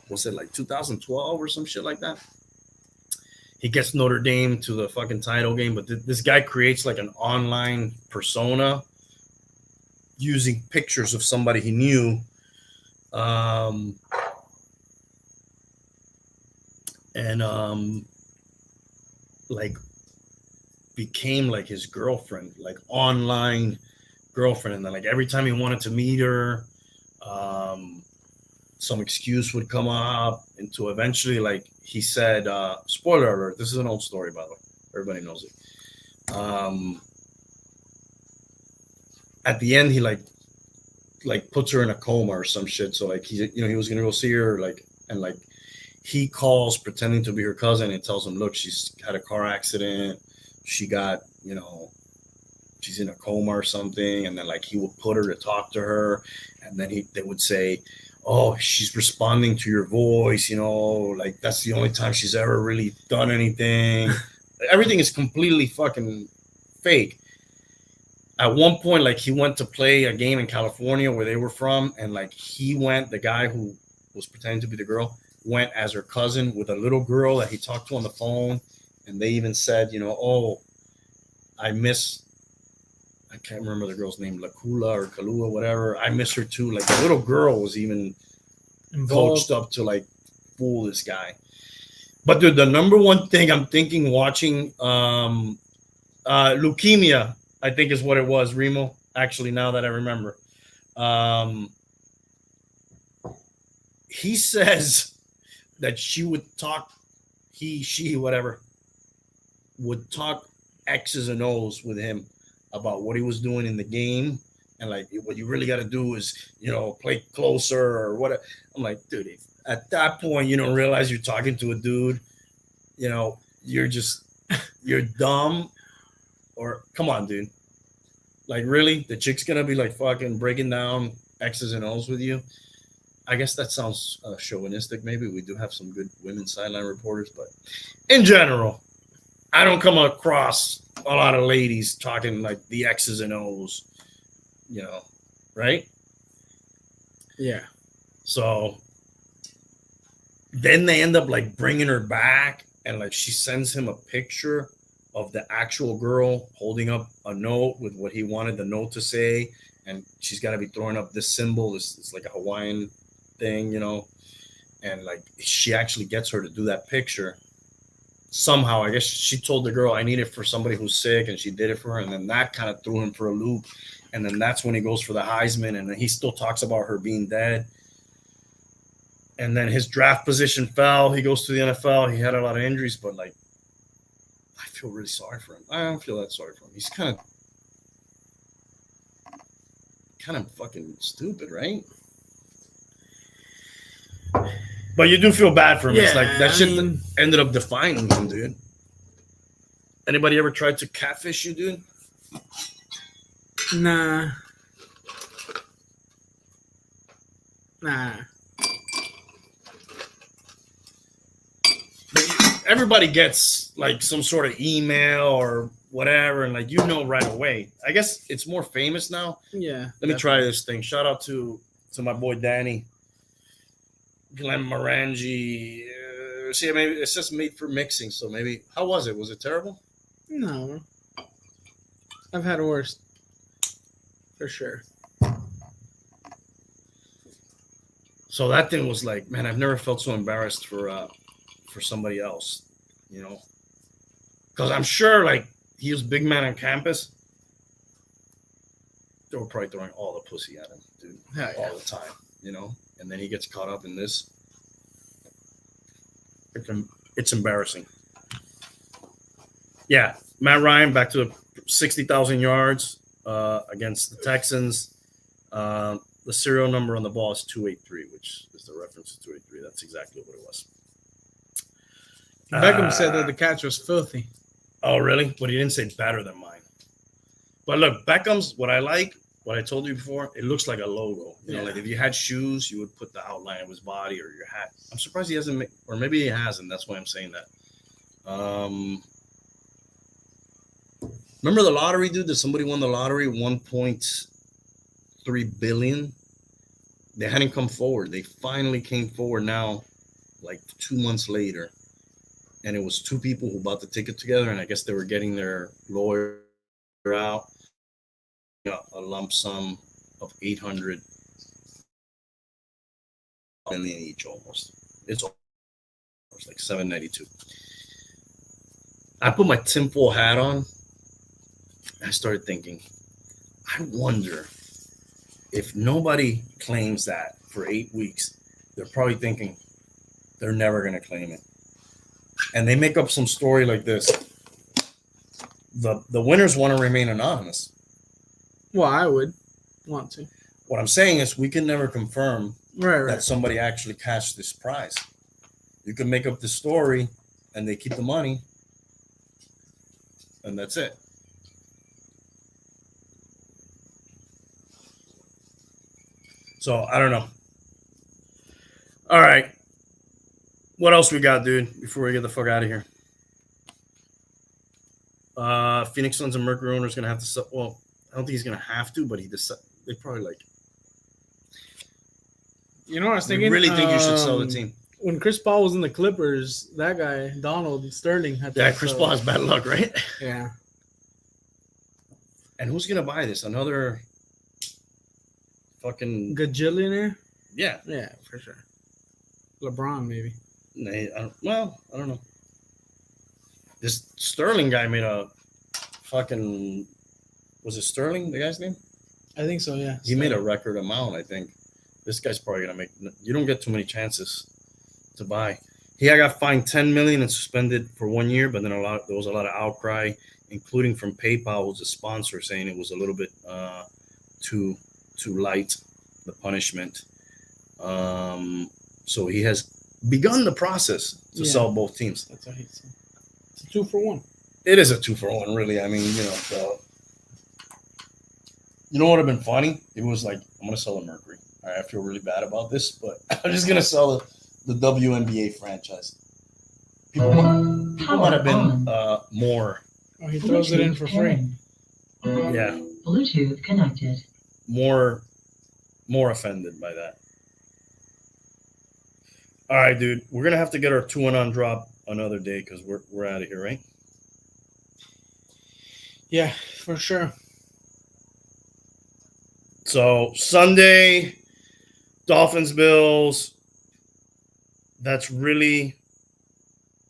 Speaker 1: was it like 2012 or some shit like that? He gets Notre Dame to the fucking title game, but this guy creates like an online persona using pictures of somebody he knew. Like became like his girlfriend, like online girlfriend. And then like every time he wanted to meet her, some excuse would come up, until eventually, like he said, spoiler alert, this is an old story, by the way, everybody knows it. At the end, he like puts her in a coma or some shit. So like he was gonna go see her, like, and like he calls pretending to be her cousin and tells him, look, she's had a car accident, she got, she's in a coma or something. And then like he would put her to talk to her, and then they would say, oh, she's responding to your voice, like that's the only time she's ever really done anything. Everything is completely fucking fake. At one point, like he went to play a game in California where they were from, and like the guy who was pretending to be the girl went as her cousin with a little girl that he talked to on the phone. And they even said, oh, I can't remember the girl's name, Lakula or Kalua, whatever. I miss her too. Like the little girl was even coached up to like fool this guy. But dude, the number one thing I'm thinking watching leukemia, I think is what it was, Remo. Actually, now that I remember. He says that she would talk, she, whatever, would talk X's and O's with him about what he was doing in the game. And like, what you really got to do is, play closer or whatever. I'm like, dude, at that point, you don't realize you're talking to a dude, you're dumb, or come on, dude. Like, really? The chick's going to be like fucking breaking down X's and O's with you? I guess that sounds chauvinistic. Maybe we do have some good women sideline reporters, but in general, I don't come across a lot of ladies talking like the X's and O's, right?
Speaker 2: Yeah.
Speaker 1: So then they end up like bringing her back, and like she sends him a picture of the actual girl holding up a note with what he wanted the note to say, and she's got to be throwing up this symbol. It's like a Hawaiian thing, you know, and like she actually gets her to do that picture. Somehow, I guess she told the girl, I need it for somebody who's sick, and she did it for her, and then that kind of threw him for a loop. And then that's when he goes for the Heisman, and then he still talks about her being dead. And then his draft position fell. He goes to the NFL. He had a lot of injuries, but like, I feel really sorry for him. I don't feel that sorry for him. He's kind of fucking stupid, right? But you do feel bad for him. It's like that shit ended up defining him, dude. Anybody ever tried to catfish you, dude?
Speaker 2: Nah.
Speaker 1: Everybody gets like some sort of email or whatever, and like you know right away. I guess it's more famous now.
Speaker 2: Yeah.
Speaker 1: Let me try this thing. Shout out to my boy Danny, Glenn Morangi. See, maybe it's just made for mixing. So maybe how was it? Was it terrible?
Speaker 2: No. I've had worse. For sure.
Speaker 1: So that thing was like, man, I've never felt so embarrassed for somebody else, you know, because I'm sure like he was big man on campus. They were probably throwing all the pussy at him, dude, all the time, you know. And then he gets caught up in this. It's embarrassing. Yeah, Matt Ryan back to 60,000 yards against the Texans. The serial number on the ball is 283, which is the reference to 283. That's exactly what it was.
Speaker 2: Beckham said that the catch was filthy.
Speaker 1: Oh, really? But he didn't say better than mine. But look, Beckham's, what I told you before, it looks like a logo. You know, like if you had shoes, you would put the outline of his body or your hat. I'm surprised he hasn't, or maybe he hasn't. That's why I'm saying that. Remember the lottery, dude? That somebody won the lottery, 1.3 billion. They hadn't come forward. They finally came forward now, like 2 months later. And it was two people who bought the ticket together, and I guess they were getting their lawyer out. A lump sum of 800 million each, almost. It's like 792. I put my tinfoil hat on. I started thinking, I wonder if nobody claims that for 8 weeks, they're probably thinking they're never going to claim it. And they make up some story like this. The winners want to remain anonymous.
Speaker 2: Well, I would want to.
Speaker 1: What I'm saying is we can never confirm
Speaker 2: right.
Speaker 1: that somebody actually cashed this prize. You can make up the story and they keep the money, and that's it. So I don't know. All right. What else we got, dude, before we get the fuck out of here? Phoenix Suns and Mercury owner is going to have to sell. Well, I don't think he's going to have to, but they probably like.
Speaker 2: You know what I was thinking?
Speaker 1: You really think you should sell the team?
Speaker 2: When Chris Paul was in the Clippers, that guy, Donald Sterling, had to
Speaker 1: Yeah, Chris Paul has bad luck, right?
Speaker 2: Yeah.
Speaker 1: And who's going to buy this? Another fucking
Speaker 2: gajillionaire?
Speaker 1: Yeah.
Speaker 2: Yeah, for sure. LeBron, maybe.
Speaker 1: I don't know. This Sterling guy made a fucking. Was it Sterling, the guy's name?
Speaker 2: I think so, yeah.
Speaker 1: He made a record amount, I think. This guy's probably going to make. You don't get too many chances to buy. He got fined $10 million and suspended for 1 year, but then there was a lot of outcry, including from PayPal, who's a sponsor, saying it was a little bit too light, the punishment. So he has begun the process to sell both teams.
Speaker 2: That's what he said. It's a 2-for-1.
Speaker 1: It is a 2-for-1, really. I mean, you know. So, you know what would have been funny? It was like, I'm going to sell a Mercury. All right, I feel really bad about this, but I'm just going to sell the WNBA franchise. People might have been more.
Speaker 2: Oh, he throws it in for free.
Speaker 1: Yeah.
Speaker 3: Bluetooth connected.
Speaker 1: More offended by that. All right, dude. We're gonna have to get our Tuanon drop another day because we're out of here, right?
Speaker 2: Yeah, for sure.
Speaker 1: So Sunday, Dolphins, Bills. That's really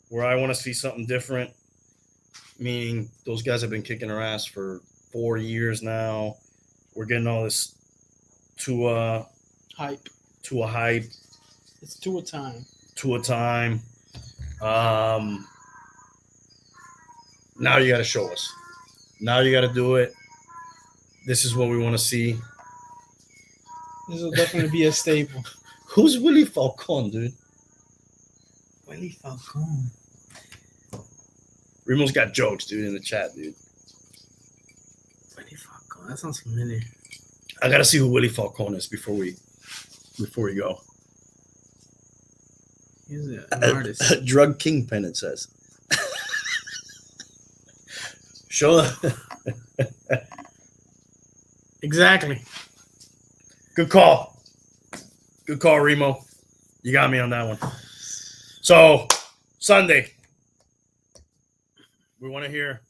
Speaker 1: where I want to see something different. Meaning those guys have been kicking our ass for 4 years now. We're getting all this Tua
Speaker 2: Hype.
Speaker 1: hype,
Speaker 2: It's Tua time.
Speaker 1: Tua time. Now you got to show us. Now you got to do it. This is what we want to see.
Speaker 2: This will definitely be a staple.
Speaker 1: Who's Willie Falcon, dude?
Speaker 2: Willie Falcon.
Speaker 1: Remo's got jokes, dude, in the chat, dude.
Speaker 2: Willie Falcon. That sounds familiar.
Speaker 1: I gotta see who Willie Falcon is before we go.
Speaker 2: He's an artist.
Speaker 1: Drug kingpin, it says. Show them.
Speaker 2: Exactly.
Speaker 1: Good call. Good call, Remo. You got me on that one. So, Sunday. We want to hear.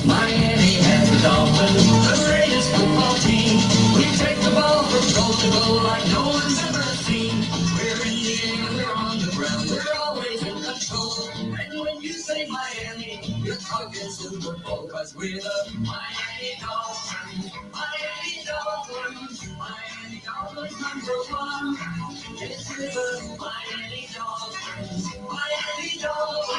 Speaker 3: Miami has the Dolphins, the greatest football team. We take the ball from goal to goal like no one's ever seen. We're in the air, we're on the ground, we're always in control. And when you say Miami, you're talking Super Bowl, 'cause we're the Miami Dolphins. Miami Dolphins, Miami Dolphins #1. This is the Miami Dolphins, Miami Dolphins.